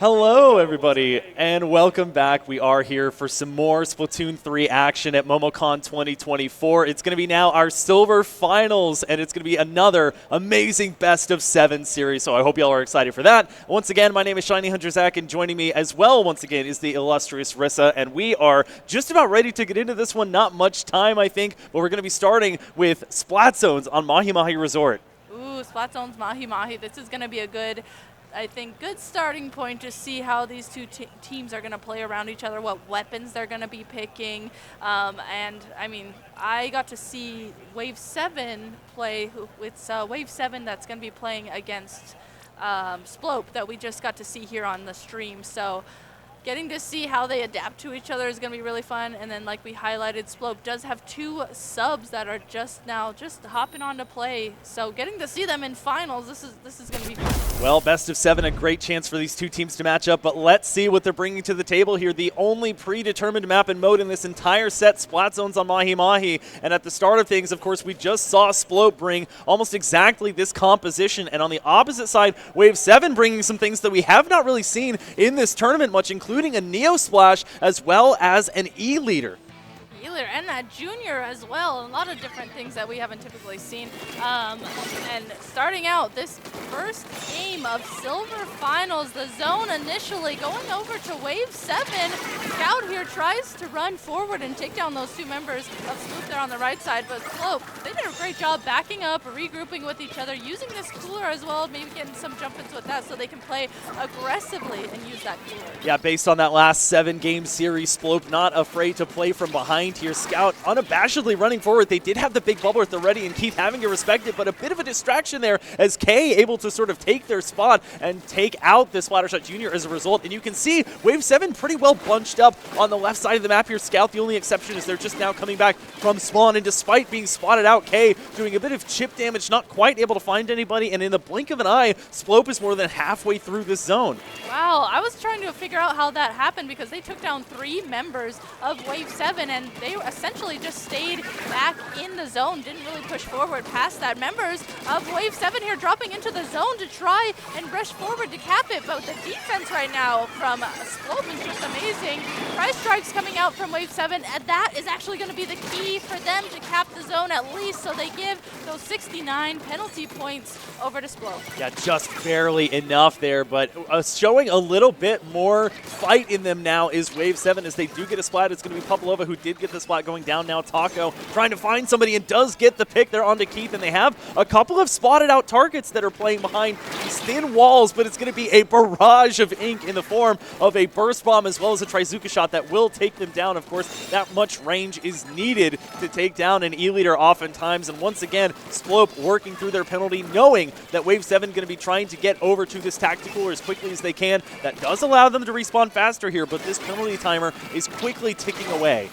Hello, everybody, and welcome back. We are here for some more Splatoon 3 action at Momocon 2024. It's going to be now our silver finals, and it's going to be another amazing best of 7 series, so I hope y'all are excited for that. Once again, my name is Shiny Hunter Zach, and joining me as well, once again, is the illustrious Rissa, and we are just about ready to get into this one. Not much time, I think, but we're going to be starting with Splat Zones on Mahi Mahi Resort. Ooh, Splat Zones Mahi Mahi. This is going to be a good starting point to see how these two teams are going to play around each other, what weapons they're going to be picking. And, I mean, I got to see Wave 7 play. It's Wave 7 that's going to be playing against Sploap that we just got to see here on the stream. So getting to see how they adapt to each other is going to be really fun. And then, like we highlighted, Sploap does have 2 subs that are just hopping on to play. So getting to see them in finals, this is going to be fun. Well, best of 7, a great chance for these two teams to match up, but let's see what they're bringing to the table here. The only predetermined map and mode in this entire set, Splat Zones on Mahi Mahi. And at the start of things, of course, we just saw Sploap bring almost exactly this composition. And on the opposite side, Wave 7 bringing some things that we have not really seen in this tournament much, including a Neo Splash as well as an E-Leader. And that Junior as well. A lot of different things that we haven't typically seen. And starting out this first game of Silver Finals, the zone initially going over to Wave 7. Scout here tries to run forward and take down those 2 members of Sploap there on the right side, but Sploap, they did a great job backing up, regrouping with each other, using this cooler as well, maybe getting some jump-ins with that so they can play aggressively and use that cooler. Yeah, based on that last 7-game series, Sploap not afraid to play from behind here. Scout unabashedly running forward. They did have the big bubble at the ready, and Keith having to respect it, but a bit of a distraction there as Kay able to sort of take their spot and take out this Splattershot Junior as a result. And you can see Wave 7 pretty well bunched up on the left side of the map here. Scout, the only exception is they're just now coming back from spawn, and despite being spotted out, Kay doing a bit of chip damage, not quite able to find anybody, and in the blink of an eye, Sploap is more than halfway through this zone. Wow, I was trying to figure out how that happened because they took down 3 members of Wave 7, and they essentially just stayed back in the zone, didn't really push forward past that. Members of Wave 7 here dropping into the zone to try and rush forward to cap it, but the defense right now from Sploap is just amazing. Price strikes coming out from Wave 7, and that is actually going to be the key for them to cap the zone at least, so they give those 69 penalty points over to Sploap. Yeah, just barely enough there, but showing a little bit more fight in them now is Wave 7 as they do get a splat. It's going to be Papalova who did get the splat going down now. Taco trying to find somebody and does get the pick there onto Keith, and they have a couple of spotted out targets that are playing behind these thin walls, but it's going to be a barrage of ink in the form of a burst bomb as well as a Trizuka shot that will take them down. Of course, that much range is needed to take down an E-Leader oftentimes, and once again, Sploap working through their penalty, knowing that Wave 7 going to be trying to get over to this tactical as quickly as they can. That does allow them to respawn faster here, but this penalty timer is quickly ticking away.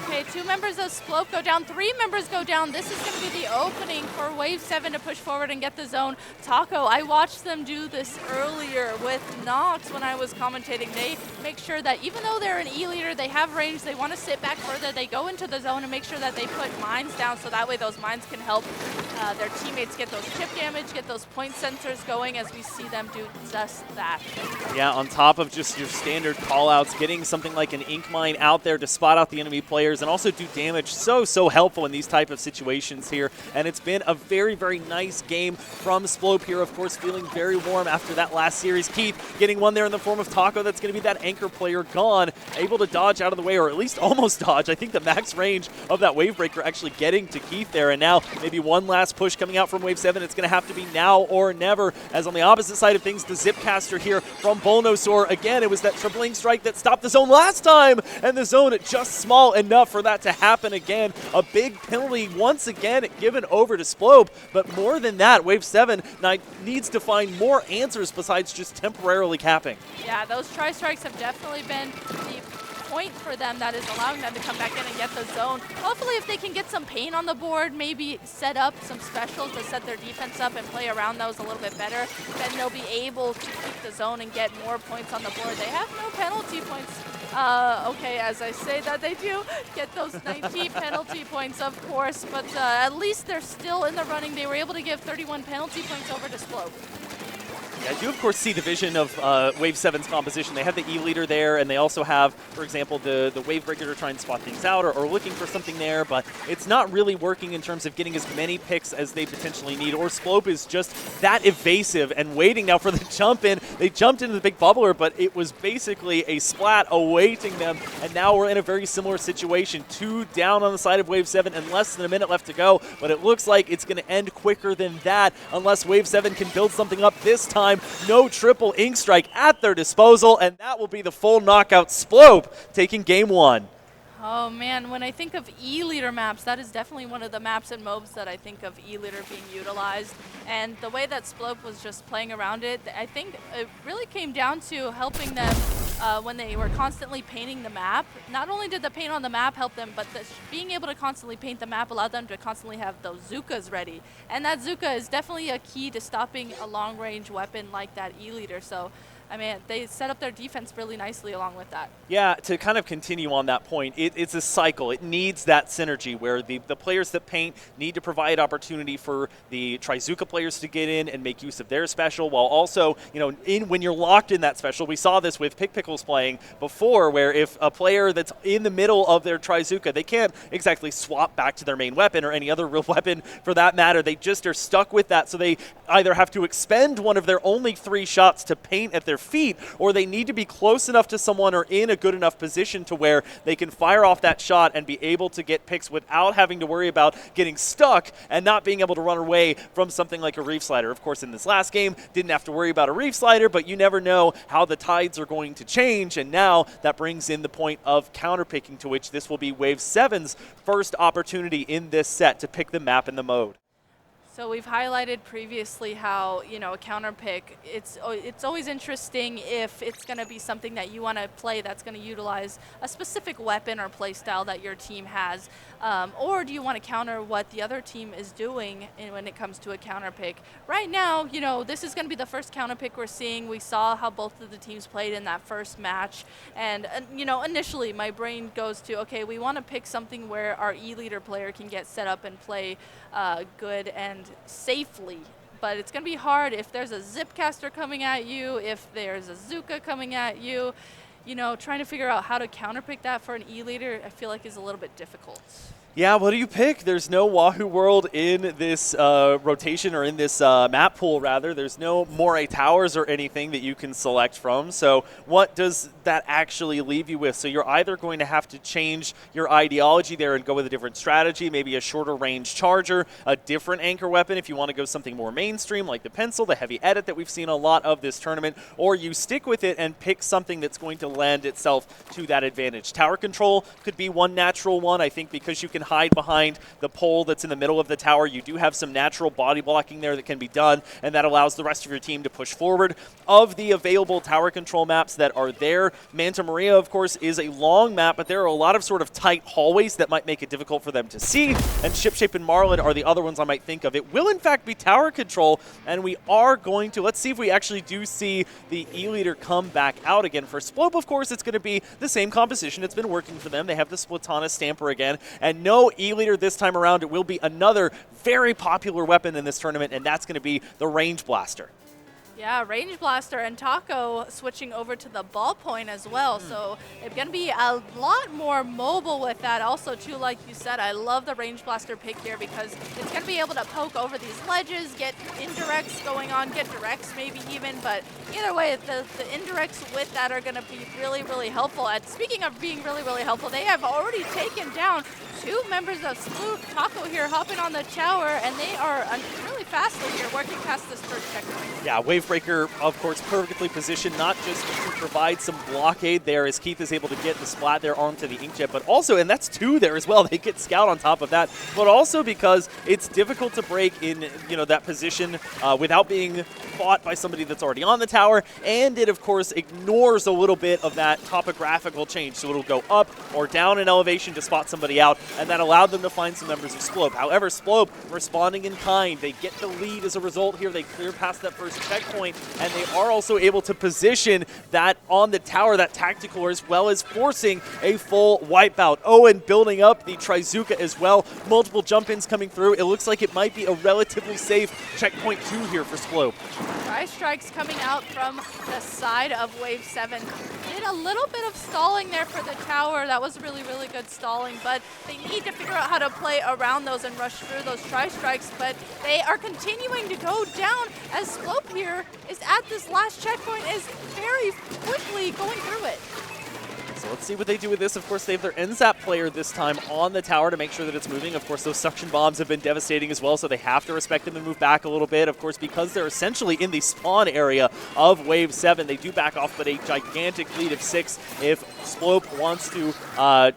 Okay, 2 members of Sploap go down, 3 members go down. This is going to be the opening for Wave 7 to push forward and get the zone. Taco, I watched them do this earlier with Nox when I was commentating. They make sure that even though they're an E-Leader, they have range, they want to sit back further, they go into the zone and make sure that they put mines down so that way those mines can help their teammates get those chip damage, get those point sensors going as we see them do just that. Yeah, on top of just your standard callouts, getting something like an ink mine out there to spot out the enemy players and also do damage, so helpful in these type of situations here. And it's been a very, very nice game from Sploap here, of course, feeling very warm after that last series. Keith getting one there in the form of Taco. That's going to be that anchor player gone, able to dodge out of the way, or at least almost dodge. I think the max range of that wave breaker actually getting to Keith there, and now maybe one last push coming out from Wave 7. It's going to have to be now or never, as on the opposite side of things, the Zipcaster here from Bulnosaur. Again, it was that tripling strike that stopped the zone last time, and the zone just small enough for that to happen again. A big penalty once again given over to Sploap, but more than that, Wave 7 needs to find more answers besides just temporarily capping. Yeah, those tri-strikes have definitely been the point for them that is allowing them to come back in and get the zone. Hopefully if they can get some pain on the board, maybe set up some specials to set their defense up and play around those a little bit better, then they'll be able to keep the zone and get more points on the board. They have no penalty points. Okay, as I say that, they do get those 19 penalty points, of course, but at least they're still in the running. They were able to give 31 penalty points over to Sploap. I do, of course, see the vision of Wave 7's composition. They have the E-leader there, and they also have, for example, the Wave Breaker to try and spot things out or looking for something there, but it's not really working in terms of getting as many picks as they potentially need. Or Sploap is just that evasive and waiting now for the jump in. They jumped into the big bubbler, but it was basically a splat awaiting them, and now we're in a very similar situation. 2 down on the side of Wave 7 and less than a minute left to go, but it looks like it's going to end quicker than that unless Wave 7 can build something up this time. No triple ink strike at their disposal, and that will be the full knockout. Sploap taking game 1. Oh man, when I think of E-leader maps, that is definitely one of the maps and mobs that I think of E-leader being utilized. And the way that Sploap was just playing around it, I think it really came down to helping them when they were constantly painting the map. Not only did the paint on the map help them, but being able to constantly paint the map allowed them to constantly have those Zookas ready. And that Zooka is definitely a key to stopping a long-range weapon like that E-leader. So, I mean, they set up their defense really nicely along with that. Yeah, to kind of continue on that point, it's a cycle. It needs that synergy where the players that paint need to provide opportunity for the Trizuka players to get in and make use of their special, while also, you know, when you're locked in that special, we saw this with Pick Pickles playing before, where if a player that's in the middle of their Trizuka, they can't exactly swap back to their main weapon or any other real weapon for that matter. They just are stuck with that, so they either have to expend one of their only 3 shots to paint at their feet, or they need to be close enough to someone or in a good enough position to where they can fire off that shot and be able to get picks without having to worry about getting stuck and not being able to run away from something like a reef slider. Of course, in this last game, didn't have to worry about a reef slider, but you never know how the tides are going to change, and now that brings in the point of counterpicking, to which this will be Wave 7's first opportunity in this set to pick the map and the mode. So we've highlighted previously how, you know, a counter pick, it's always interesting if it's going to be something that you want to play that's going to utilize a specific weapon or play style that your team has, or do you want to counter what the other team is doing when it comes to a counter pick. Right now, you know, this is going to be the first counter pick we're seeing. We saw how both of the teams played in that first match, and you know, initially my brain goes to, okay, we want to pick something where our E-leader player can get set up and play good and safely, but it's going to be hard if there's a Zipcaster coming at you, if there's a Zooka coming at you. You know, trying to figure out how to counterpick that for an E-leader, I feel like is a little bit difficult. Yeah, what do you pick? There's no Wahoo World in this rotation, or in this map pool, rather. There's no Moray Towers or anything that you can select from. So what does that actually leave you with? So you're either going to have to change your ideology there and go with a different strategy, maybe a shorter range charger, a different anchor weapon if you want to go something more mainstream like the pencil, the heavy edit that we've seen a lot of this tournament, or you stick with it and pick something that's going to lend itself to that advantage. Tower control could be one natural one, I think, because you can hide behind the pole that's in the middle of the tower. You do have some natural body blocking there that can be done, and that allows the rest of your team to push forward. Of the available tower control maps that are there, Manta Maria, of course, is a long map, but there are a lot of sort of tight hallways that might make it difficult for them to see, and Shipshape and Marlin are the other ones I might think of. It will, in fact, be tower control, and we are going to, let's see if we actually do see the E-leader come back out again. For Sploap, of course, it's going to be the same composition. It's been working for them. They have the Splatana Stamper again, and no E-leader this time around. It will be another very popular weapon in this tournament, and that's going to be the Range Blaster. Yeah, Range Blaster and Taco switching over to the ballpoint as well. So it's going to be a lot more mobile with that. Also, too, like you said, I love the Range Blaster pick here because it's going to be able to poke over these ledges, get indirects going on, get directs maybe even. But either way, the indirects with that are going to be really, really helpful. And speaking of being really, really helpful, they have already taken down 2 members of Sploap. Taco here hopping on the tower, and they are really fastly here working past this first checkpoint. Yeah, Wavebreaker, of course, perfectly positioned, not just to provide some blockade there as Keith is able to get the splat there onto the inkjet, but also, and that's 2 there as well, they get Scout on top of that, but also because it's difficult to break in, you know, that position without being fought by somebody that's already on the tower, and it, of course, ignores a little bit of that topographical change, so it'll go up or down in elevation to spot somebody out, and that allowed them to find some members of Sploap. However, Sploap responding in kind, they get the lead as a result here. They clear past that first checkpoint, and they are also able to position that on the tower, that tactical, as well as forcing a full wipeout. Owen building up the Trizuka as well. Multiple jump-ins coming through. It looks like it might be a relatively safe checkpoint 2 here for Sploap. Strikes coming out from the side of Wave 7. Did a little bit of stalling there for the tower. That was really, really good stalling, but they need to figure out how to play around those and rush through those tri-strikes, but they are continuing to go down as Sploap here is at this last checkpoint, is very quickly going through it. So let's see what they do with this. Of course, they have their NZAP player this time on the tower to make sure that it's moving. Of course, those suction bombs have been devastating as well, so they have to respect them and move back a little bit. Of course, because they're essentially in the spawn area of Wave 7, they do back off, but a gigantic lead of 6. If Sploap wants to,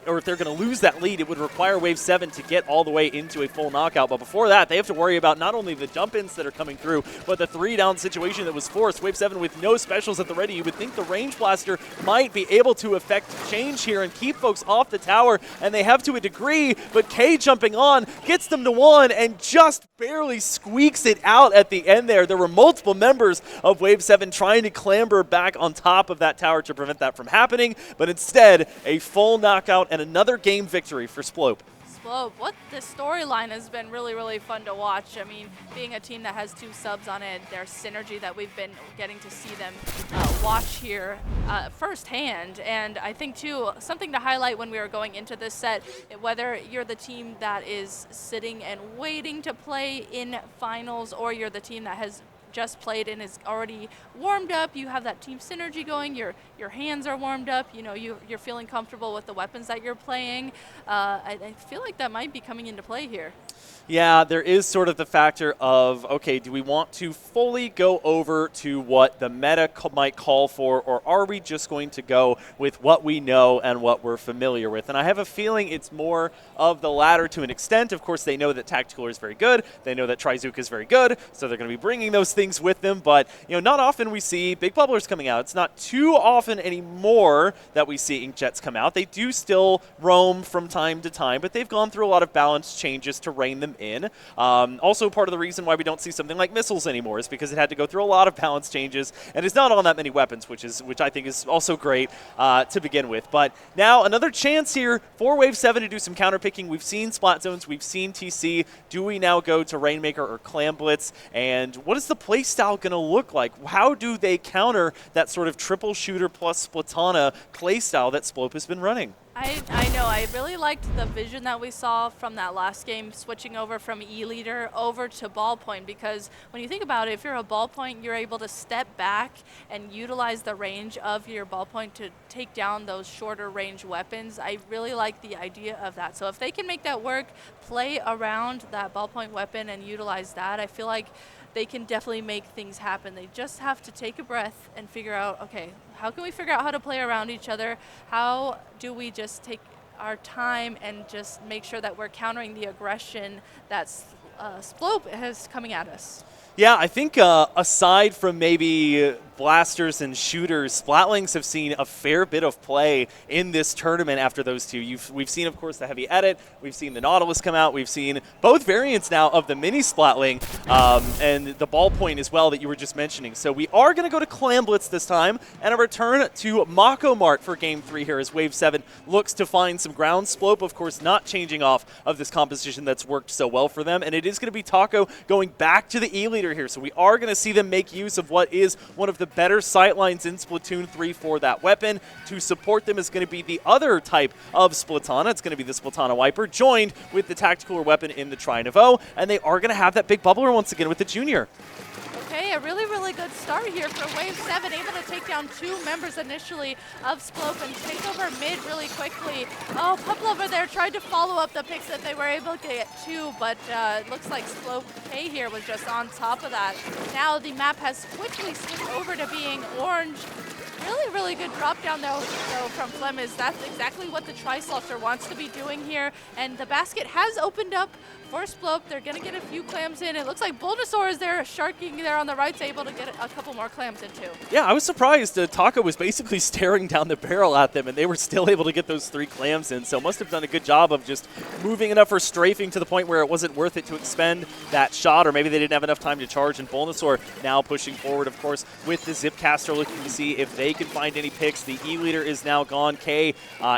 or if they're going to lose that lead, it would require Wave 7 to get all the way into a full knockout. But before that, they have to worry about not only the jump-ins that are coming through, but the 3-down situation that was forced. Wave 7 with no specials at the ready. You would think the range blaster might be able to affect change here and keep folks off the tower, and they have to a degree, but K jumping on gets them to 1 and just barely squeaks it out at the end there. There were multiple members of Wave 7 trying to clamber back on top of that tower to prevent that from happening, but instead, a full knockout and another game victory for Sploap. What this storyline has been really, really fun to watch. I mean, being a team that has 2 subs on it, their synergy that we've been getting to see them watch here firsthand. And I think, too, something to highlight when we were going into this set, whether you're the team that is sitting and waiting to play in finals, or you're the team that has just played and is already warmed up, you have that team synergy going, your hands are warmed up, you know, you're feeling comfortable with the weapons that you're playing. I feel like that might be coming into play here. Yeah, there is sort of the factor of, okay, do we want to fully go over to what the meta might call for, or are we just going to go with what we know and what we're familiar with? And I have a feeling it's more of the latter to an extent. Of course, they know that Tactical is very good. They know that Trizuka is very good, so they're going to be bringing those things with them. But, you know, not often we see big bubblers coming out. It's not too often anymore that we see Inkjets come out. They do still roam from time to time, but they've gone through a lot of balance changes to rein them in. Also, part of the reason why we don't see something like missiles anymore is because it had to go through a lot of balance changes, and it's not on that many weapons, which I think is also great to begin with. But now another chance here for Wave 7 to do some counterpicking. We've seen Splat Zones, we've seen TC. Do we now go to Rainmaker or Clam Blitz? And what is the playstyle going to look like? How do they counter that sort of triple shooter plus Splatana playstyle that Sploap has been running? I know. I really liked the vision that we saw from that last game, switching over from E-leader over to ballpoint, because when you think about it, if you're a ballpoint, you're able to step back and utilize the range of your ballpoint to take down those shorter range weapons. I really like the idea of that. So if they can make that work, play around that ballpoint weapon and utilize that, I feel like they can definitely make things happen. They just have to take a breath and figure out, okay, how can we figure out how to play around each other? How do we just take our time and just make sure that we're countering the aggression that Sploap has coming at us? Yeah, I think aside from maybe blasters and shooters, Splatlings have seen a fair bit of play in this tournament after those two. We've seen, of course, the Heavy Edit. We've seen the Nautilus come out. We've seen both variants now of the Mini Splatling and the Ballpoint as well that you were just mentioning. So we are going to go to Clam Blitz this time and a return to Momocon for Game 3 here as Wave 7 looks to find some ground. Sploap, of course, not changing off of this composition that's worked so well for them. And it is going to be Taco going back to the E-leader here. So we are going to see them make use of what is one of the better sightlines in Splatoon 3 for that weapon. To support them is going to be the other type of Splatana. It's going to be the Splatana Wiper, joined with the tactical weapon in the Tri-Navo, and they are going to have that big bubbler once again with the Junior. Okay, a really, really good start here for Wave 7, able to take down 2 members initially of Sploap and take over mid really quickly. Oh, Puplover there tried to follow up the picks that they were able to get 2, but it looks like Sploap K here was just on top of that. Now the map has quickly switched over to being orange Really, really good drop down though from Flemmis. That's exactly what the Tri-Slosher wants to be doing here. And the basket has opened up for Sploap. They're going to get a few clams in. It looks like Bulbasaur is there, sharking there on the right, able to get a couple more clams in too. Yeah, I was surprised. Taco was basically staring down the barrel at them, and they were still able to get those 3 clams in. So must have done a good job of just moving enough for strafing to the point where it wasn't worth it to expend that shot, or maybe they didn't have enough time to charge. And Bulbasaur now pushing forward, of course, with the Zipcaster, looking to see if they can find any picks. The E-leader is now gone. K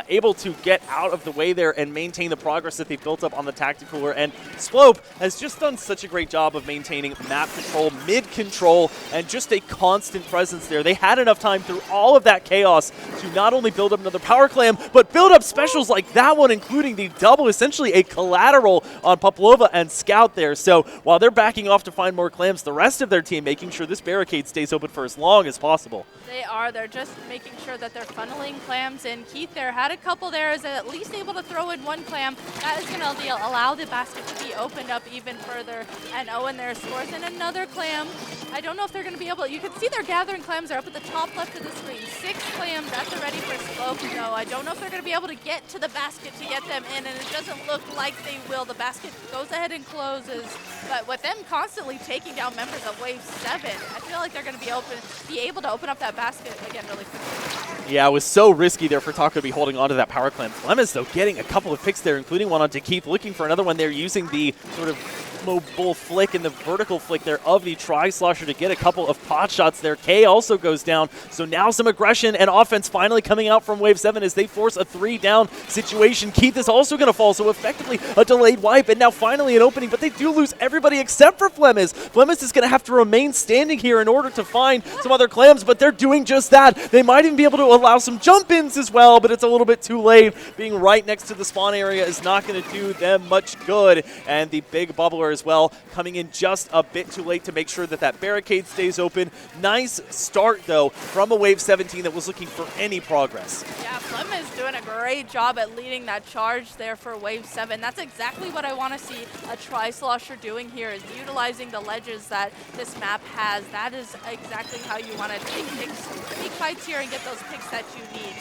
able to get out of the way there and maintain the progress that they've built up on the tactic cooler. And Sploap has just done such a great job of maintaining map control, mid control, and just a constant presence there. They had enough time through all of that chaos to not only build up another power clam, but build up specials like that one, including the double, essentially a collateral on Poplova and Scout there. So while they're backing off to find more clams, the rest of their team making sure this barricade stays open for as long as possible. They are. They're just making sure that they're funneling clams in. Keith there had a couple there, is at least able to throw in 1 clam. That is going to allow the basket to be opened up even further. And Owen there scores in another clam. I don't know if they're going to be able to, you can see they're gathering clams. They're up at the top left of the screen. 6 clams at the ready for Sploap. No, I don't know if they're going to be able to get to the basket to get them in, and it doesn't look like they will. The basket goes ahead and closes. But with them constantly taking down members of Wave 7, I feel like they're going to be able to open up that basket again really quickly. Yeah, it was so risky there for Taco to be holding on to that power clam. Flemmis, though, getting a couple of picks there, including one onto Keith, looking for another one there, using the sort of mobile flick and the vertical flick there of the Tri-Slosher to get a couple of pot shots there. K also goes down, so now some aggression and offense finally coming out from Wave 7 as they force a 3-down situation. Keith is also going to fall, so effectively a delayed wipe, and now finally an opening, but they do lose everybody except for Flemmis. Flemmis is going to have to remain standing here in order to find some other clams, but they're doing just that. They might even be able to allow some jump-ins as well, but it's a little bit too late. Being right next to the spawn area is not going to do them much good, and the big bubbler as well, coming in just a bit too late to make sure that that barricade stays open. Nice start, though, from a Wave 17 that was looking for any progress. Yeah, Flem is doing a great job at leading that charge there for Wave 7. That's exactly what I want to see a Tri-Slosher doing here, is utilizing the ledges that this map has. That is exactly how you want to take fights here and get those picks that you need.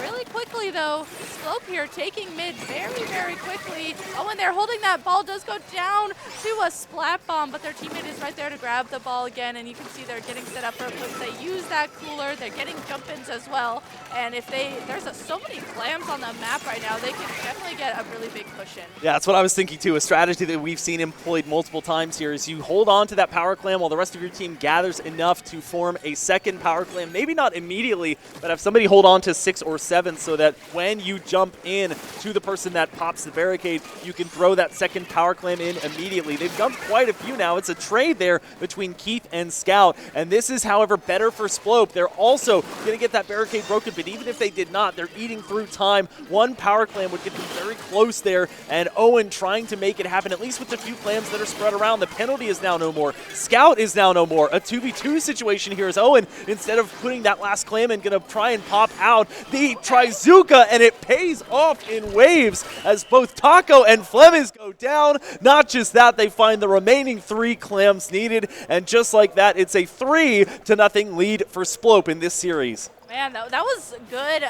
Really quickly, though, Sploap here taking mid very, very quickly. Oh, and they're holding that ball. Does go down to a splat bomb, but their teammate is right there to grab the ball again, and you can see they're getting set up for a push. They use that cooler. They're getting jump-ins as well, and if there's so many clams on the map right now, they can definitely get a really big push in. Yeah, that's what I was thinking too. A strategy that we've seen employed multiple times here is you hold on to that power clam while the rest of your team gathers enough to form a second power clam. Maybe not immediately, but have somebody hold on to 6 or 7 so that when you jump in to the person that pops the barricade, you can throw that second power clam in immediately. They've dumped quite a few now. It's a trade there between Keith and Scout, and this is, however, better for Sploap. They're also going to get that barricade broken, but even if they did not, they're eating through time. One power clam would get them very close there, and Owen trying to make it happen, at least with the few clams that are spread around. The penalty is now no more. Scout is now no more. A 2v2 situation here is Owen, instead of putting that last clam in, going to try and pop out the Trizuka, and it pays off in waves as both Taco and Flemmis go down. Not just that, they find the remaining 3 clams needed, and just like that, it's a 3-0 lead for Sploap in this series. Man, that was good,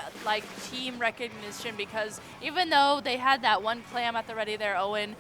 team recognition, because even though they had that one clam at the ready there, Owen,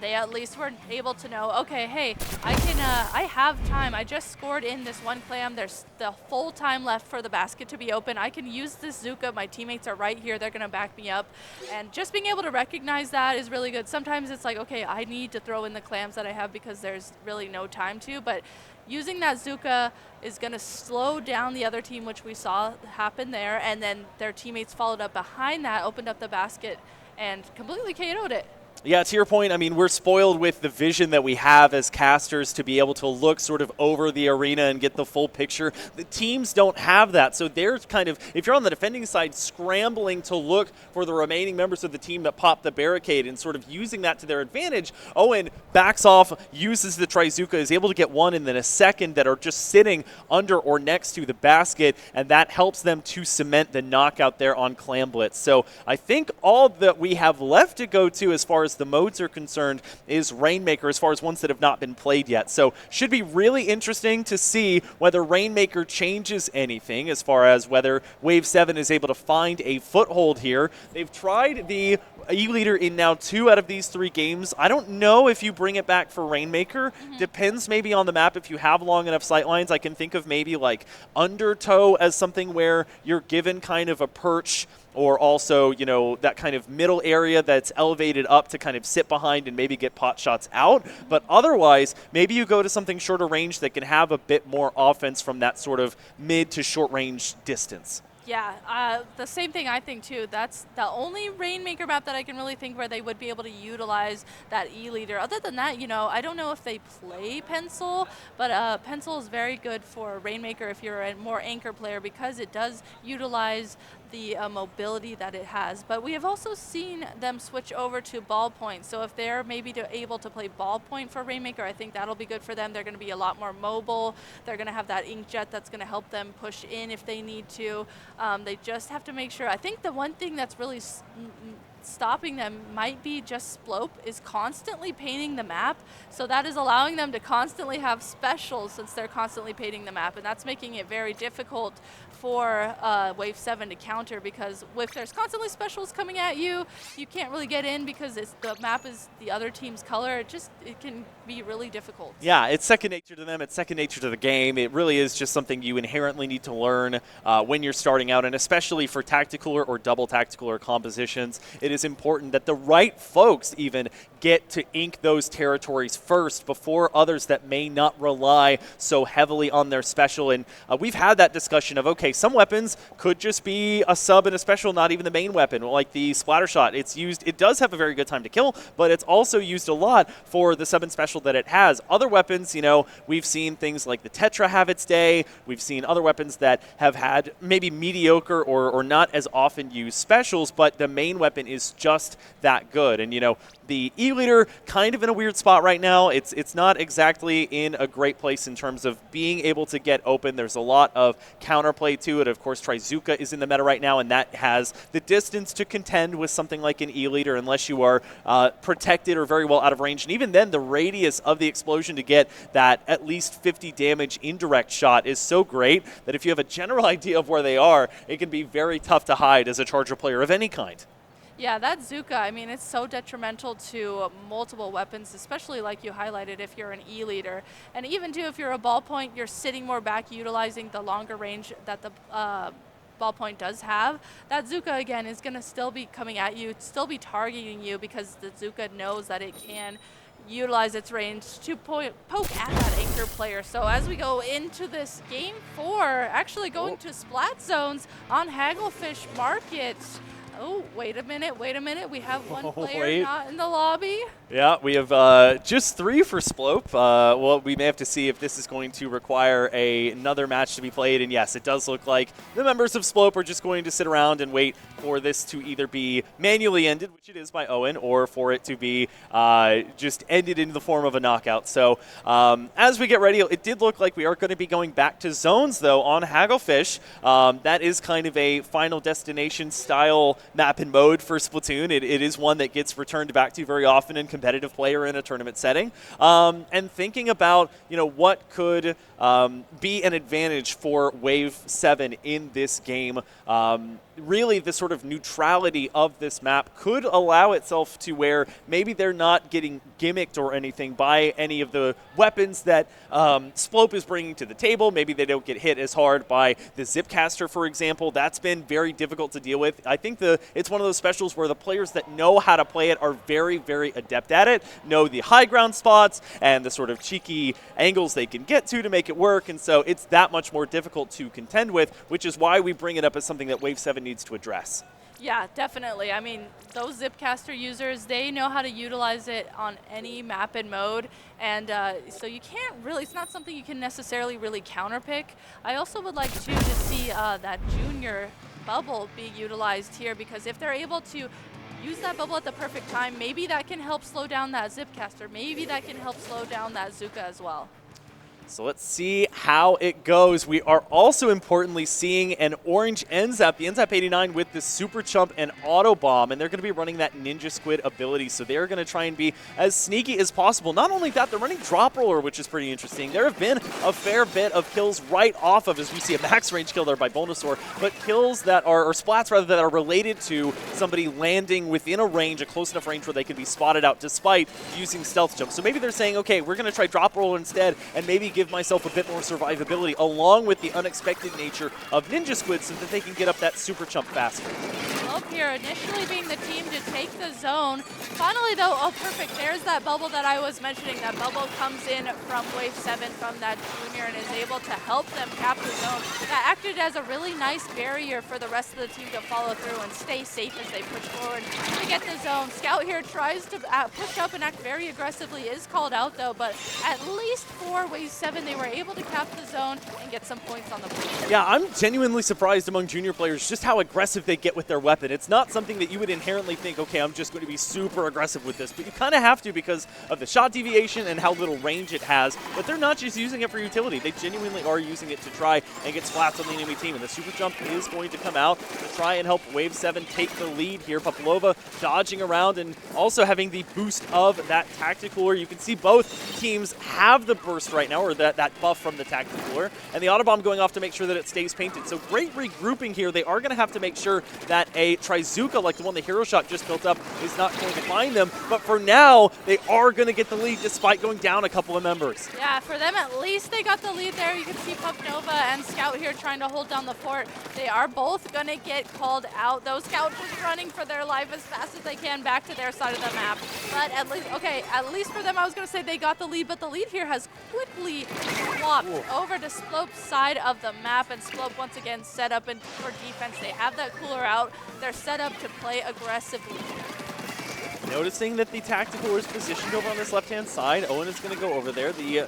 they at least were able to know, okay, hey, I have time. I just scored in this one clam. There's the full time left for the basket to be open. I can use this Zuka. My teammates are right here. They're going to back me up. And just being able to recognize that is really good. Sometimes it's like, okay, I need to throw in the clams that I have because there's really no time to, but using that Zuka is going to slow down the other team, which we saw happen there, and then their teammates followed up behind that, opened up the basket, and completely KO'd it. Yeah, to your point, I mean, we're spoiled with the vision that we have as casters to be able to look sort of over the arena and get the full picture. The teams don't have that, so they're kind of, if you're on the defending side, scrambling to look for the remaining members of the team that popped the barricade and sort of using that to their advantage. Owen backs off, uses the Trizuka, is able to get one and then a second that are just sitting under or next to the basket, and that helps them to cement the knockout there on Clam Blitz. So I think all that we have left to go to as far far as the modes are concerned is Rainmaker, as far as ones that have not been played yet. So should be really interesting to see whether Rainmaker changes anything as far as whether Wave 7 is able to find a foothold here. They've tried the E-Leader in now 2 out of these 3 games. I don't know if you bring it back for Rainmaker. Depends maybe on the map. If you have long enough sightlines, I can think of maybe like Undertow as something where you're given kind of a perch, or also, you know, that kind of middle area that's elevated up to kind of sit behind and maybe get pot shots out. But otherwise, maybe you go to something shorter range that can have a bit more offense from that sort of mid to short range distance. Yeah, the same thing I think too. That's the only Rainmaker map that I can really think where they would be able to utilize that E-Leader. Other than that, you know, I don't know if they play Pencil, but Pencil is very good for Rainmaker if you're a more anchor player because it does utilize the mobility that it has. But we have also seen them switch over to Ballpoint. So if they're maybe able to play Ballpoint for Rainmaker, I think that'll be good for them. They're going to be a lot more mobile. They're going to have that inkjet that's going to help them push in if they need to. They just have to make sure. I think the one thing that's really stopping them might be just Sploap is constantly painting the map, so that is allowing them to constantly have specials since they're constantly painting the map, and that's making it very difficult for Wave 7 to counter, because if there's constantly specials coming at you, you can't really get in because the map is the other team's color. It can be really difficult. Yeah, it's second nature to them. It's second nature to the game. It really is just something you inherently need to learn when you're starting out, and especially for tactical or double tactical or compositions, it is important that the right folks even get to ink those territories first before others that may not rely so heavily on their special. And we've had that discussion of, okay, some weapons could just be a sub and a special, not even the main weapon, like the splatter shot. It does have a very good time to kill, but it's also used a lot for the sub and special that it has. Other weapons, you know, we've seen things like the Tetra have its day. We've seen other weapons that have had maybe mediocre or not as often used specials, but the main weapon is just that good. And, you know, the E-Leader kind of in a weird spot right now. It's not exactly in a great place in terms of being able to get open. There's a lot of counterplay to it. Of course, Trizuka is in the meta right now, and that has the distance to contend with something like an E-Leader unless you are protected or very well out of range. And even then, the radius of the explosion to get that at least 50 damage indirect shot is so great that if you have a general idea of where they are, it can be very tough to hide as a Charger player of any kind. Yeah, that Zuka, I mean, it's so detrimental to multiple weapons, especially like you highlighted if you're an E-Leader. And even too, if you're a Ballpoint, you're sitting more back utilizing the longer range that the Ballpoint does have. That Zuka, again, is going to still be coming at you, still be targeting you because the Zuka knows that it can utilize its range to poke at that anchor player. So as we go into this game 4, actually going to Splat Zones on Hagglefish Market. Oh, wait a minute. We have one player not in the lobby. Yeah, we have just 3 for Sploap. Well, we may have to see if this is going to require another match to be played. And yes, it does look like the members of Sploap are just going to sit around and wait for this to either be manually ended, which it is by Owen, or for it to be just ended in the form of a knockout. So as we get ready, it did look like we are going to be going back to zones, though, on Hagglefish. That is kind of a Final Destination style map and mode for Splatoon. It is one that gets returned back to very often in competitive play or in a tournament setting. And thinking about, you know, what could be an advantage for Wave 7 in this game, really the sort of neutrality of this map could allow itself to where maybe they're not getting gimmicked or anything by any of the weapons that Sploap is bringing to the table. Maybe they don't get hit as hard by the Zipcaster, for example. That's been very difficult to deal with. I think it's one of those specials where the players that know how to play it are very, very adept at it, know the high ground spots and the sort of cheeky angles they can get to make it work, and so it's that much more difficult to contend with, which is why we bring it up as something that Wave 7 needs to address. Yeah, definitely. I mean, those Zipcaster users, they know how to utilize it on any map and mode, and so you can't really, it's not something you can necessarily really counterpick. I also would like to see that junior bubble be utilized here, because if they're able to use that bubble at the perfect time, maybe that can help slow down that Zipcaster. Maybe that can help slow down that Zuka as well. So let's see how it goes. We are also importantly seeing an orange NZAP, the NZAP 89 with the Super Chump and Auto Bomb, and they're going to be running that Ninja Squid ability, so they're going to try and be as sneaky as possible. Not only that, they're running Drop Roller, which is pretty interesting. There have been a fair bit of kills right off of, as we see a max range kill there by Bonosaur, but kills that are, or splats rather, that are related to somebody landing within a range, a close enough range where they can be spotted out despite using Stealth Jump. So maybe they're saying, okay, we're going to try Drop Roller instead, and maybe give myself a bit more survivability along with the unexpected nature of Ninja Squid so that they can get up that Super Chump faster. Up here, initially being the team to take the zone. Finally, though, oh, perfect. There's that bubble that I was mentioning. That bubble comes in from Wave 7 from that junior and is able to help them cap the zone. That acted as a really nice barrier for the rest of the team to follow through and stay safe as they push forward to get the zone. Scout here tries to push up and act very aggressively, is called out, though, but at least for Wave 7, they were able to cap the zone and get some points on the board. Yeah, I'm genuinely surprised among junior players just how aggressive they get with their weapon. It's not something that you would inherently think, okay, I'm just going to be super aggressive with this, but you kind of have to because of the shot deviation and how little range it has, but they're not just using it for utility. They genuinely are using it to try and get splats on the enemy team, and the Super Jump is going to come out to try and help Wave 7 take the lead here. Papalova dodging around and also having the boost of that Tactical Lure. You can see both teams have the burst right now, or that buff from the Tactical Lure, and the Autobomb going off to make sure that it stays painted. So great regrouping here. They are going to have to make sure that a Trizuka, like the one the Hero Shot just built up, is not going to find them. But for now, they are going to get the lead despite going down a couple of members. Yeah, for them at least they got the lead there. You can see Pup Nova and Scout here trying to hold down the fort. They are both going to get called out. Those Scout just running for their life as fast as they can back to their side of the map. But at least, okay, at least for them, I was going to say they got the lead, but the lead here has quickly swapped over to Sploap's side of the map, and Sploap once again set up for defense. They have that cooler out. They're set up to play aggressively. Noticing that the Tactical is positioned over on this left-hand side. Owen is going to go over there. The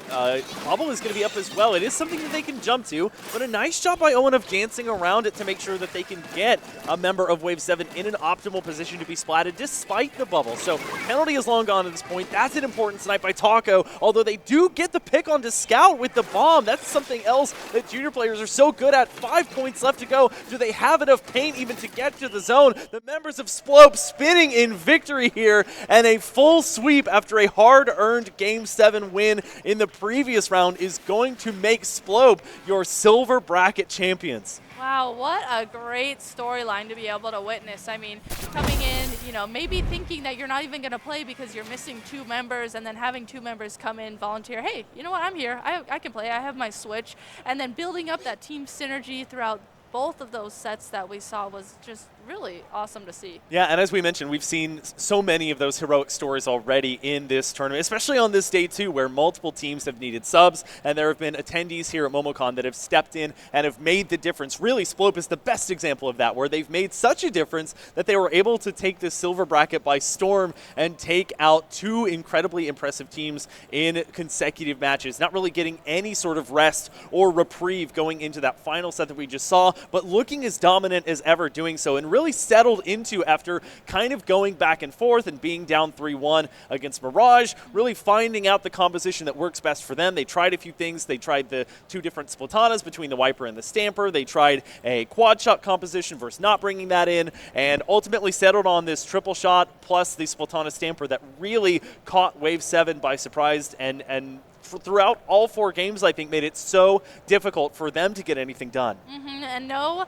bubble is going to be up as well. It is something that they can jump to, but a nice job by Owen of dancing around it to make sure that they can get a member of Wave 7 in an optimal position to be splatted despite the bubble. So penalty is long gone at this point. That's an important snipe by Taco, although they do get the pick onto Scout with the bomb. That's something else that junior players are so good at. 5 points left to go. Do they have enough paint even to get to the zone? The members of Sploap spinning in victory here, and a full sweep after a hard-earned Game 7 win in the previous round is going to make Sploap your silver bracket champions. Wow, what a great storyline to be able to witness. I mean, coming in, you know, maybe thinking that you're not even going to play because you're missing 2 members, and then having 2 members come in, volunteer, hey, you know what, I'm here, I can play, I have my Switch, and then building up that team synergy throughout both of those sets that we saw was just really awesome to see. Yeah, and as we mentioned, we've seen so many of those heroic stories already in this tournament, especially on this day too, where multiple teams have needed subs, and there have been attendees here at Momocon that have stepped in and have made the difference. Really, Sploap is the best example of that, where they've made such a difference that they were able to take this silver bracket by storm and take out 2 incredibly impressive teams in consecutive matches, not really getting any sort of rest or reprieve going into that final set that we just saw, but looking as dominant as ever doing so, and really settled into, after kind of going back and forth and being down 3-1 against Mirage, really finding out the composition that works best for them. They tried a few things. They tried the 2 different Splatanas between the Wiper and the Stamper. They tried a quad shot composition versus not bringing that in, and ultimately settled on this triple shot plus the Splatana Stamper that really caught Wave 7 by surprise, and throughout all 4 games, I think, made it so difficult for them to get anything done. And no,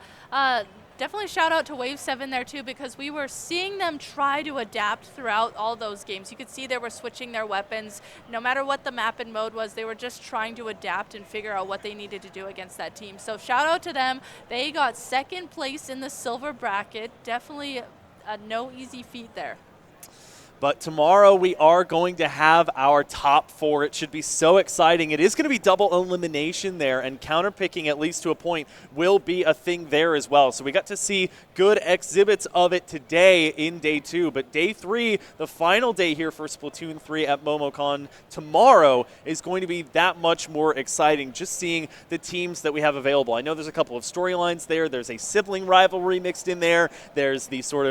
definitely shout out to Wave 7 there too, because we were seeing them try to adapt throughout all those games. You could see they were switching their weapons. No matter what the map and mode was, they were just trying to adapt and figure out what they needed to do against that team. So shout out to them. They got 2nd place in the silver bracket. Definitely no easy feat there. But tomorrow we are going to have our top 4. It should be so exciting. It is going to be double elimination there, and counterpicking, at least to a point, will be a thing there as well. So we got to see good exhibits of it today in day 2. But day 3, the final day here for Splatoon 3 at Momocon tomorrow, is going to be that much more exciting, just seeing the teams that we have available. I know there's a couple of storylines there. There's a sibling rivalry mixed in there. There's the sort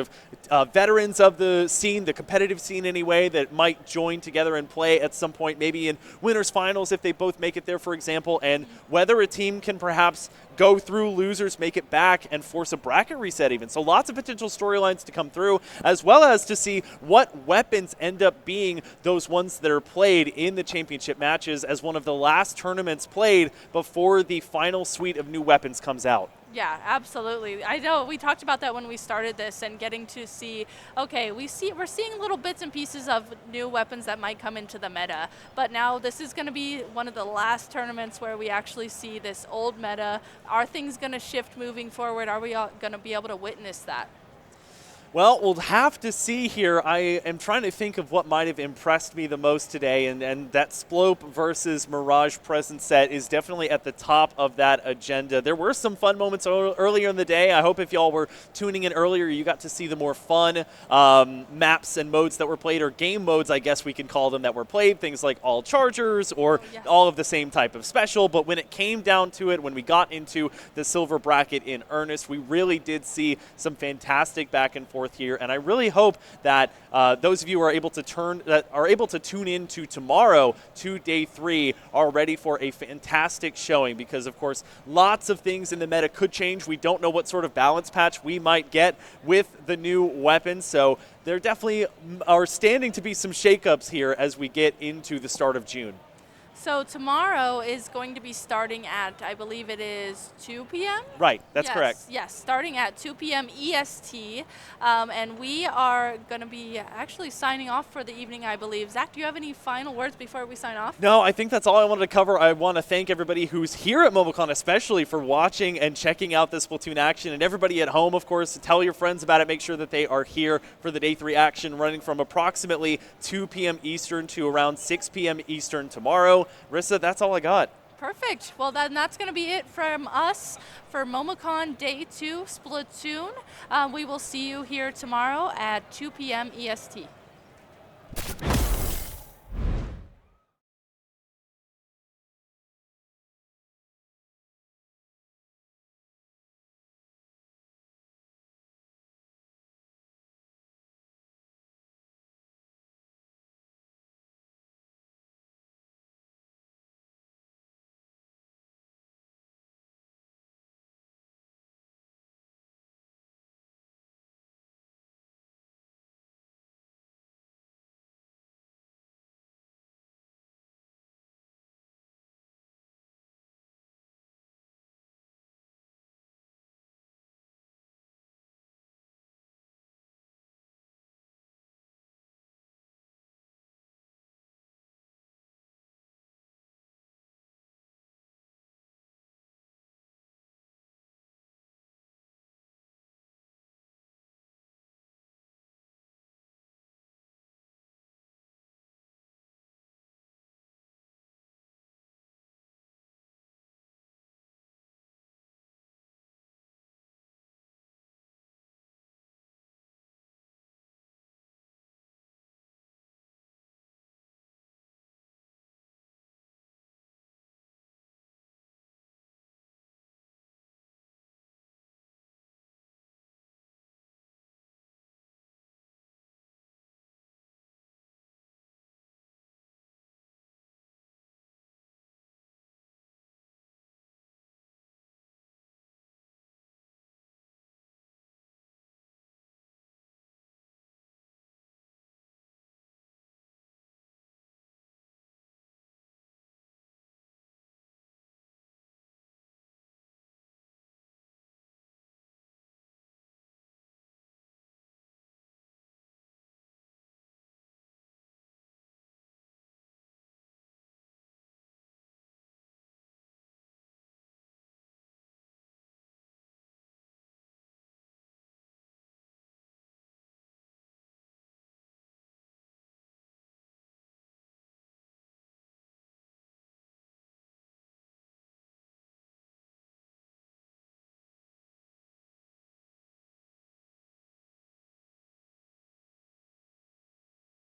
of veterans of the scene, the competitive have seen anyway that might join together and play at some point, maybe in winners finals if they both make it there, for example, and whether a team can perhaps go through losers, make it back, and force a bracket reset even. So lots of potential storylines to come through, as well as to see what weapons end up being those ones that are played in the championship matches as one of the last tournaments played before the final suite of new weapons comes out. Yeah, absolutely. I know we talked about that when we started this, and getting to see, okay, we're seeing little bits and pieces of new weapons that might come into the meta, but now this is going to be one of the last tournaments where we actually see this old meta. Are things going to shift moving forward? Are we going to be able to witness that? Well, we'll have to see here. I am trying to think of what might have impressed me the most today, and that Sploap versus Mirage present set is definitely at the top of that agenda. There were some fun moments earlier in the day. I hope if y'all were tuning in earlier, you got to see the more fun maps and modes that were played, or game modes, I guess we can call them, that were played. Things like all chargers or all of the same type of special. But when it came down to it, when we got into the silver bracket in earnest, we really did see some fantastic back and forth here, and I really hope that those of you who are able to tune in to tomorrow, to day 3, are ready for a fantastic showing, because of course lots of things in the meta could change. We don't know what sort of balance patch we might get with the new weapons, so there definitely are standing to be some shakeups here as we get into the start of June. So tomorrow is going to be starting at, I believe it is 2 p.m.? Right, that's correct. Yes, starting at 2 p.m. EST, and we are going to be actually signing off for the evening, I believe. Zach, do you have any final words before we sign off? No, I think that's all I wanted to cover. I want to thank everybody who's here at Momocon, especially for watching and checking out this Splatoon action, and everybody at home, of course. Tell your friends about it. Make sure that they are here for the day 3 action, running from approximately 2 p.m. Eastern to around 6 p.m. Eastern tomorrow. Rissa, that's all I got. Perfect. Well, then that's going to be it from us for Momocon Day 2 Splatoon. We will see you here tomorrow at 2 p.m. EST.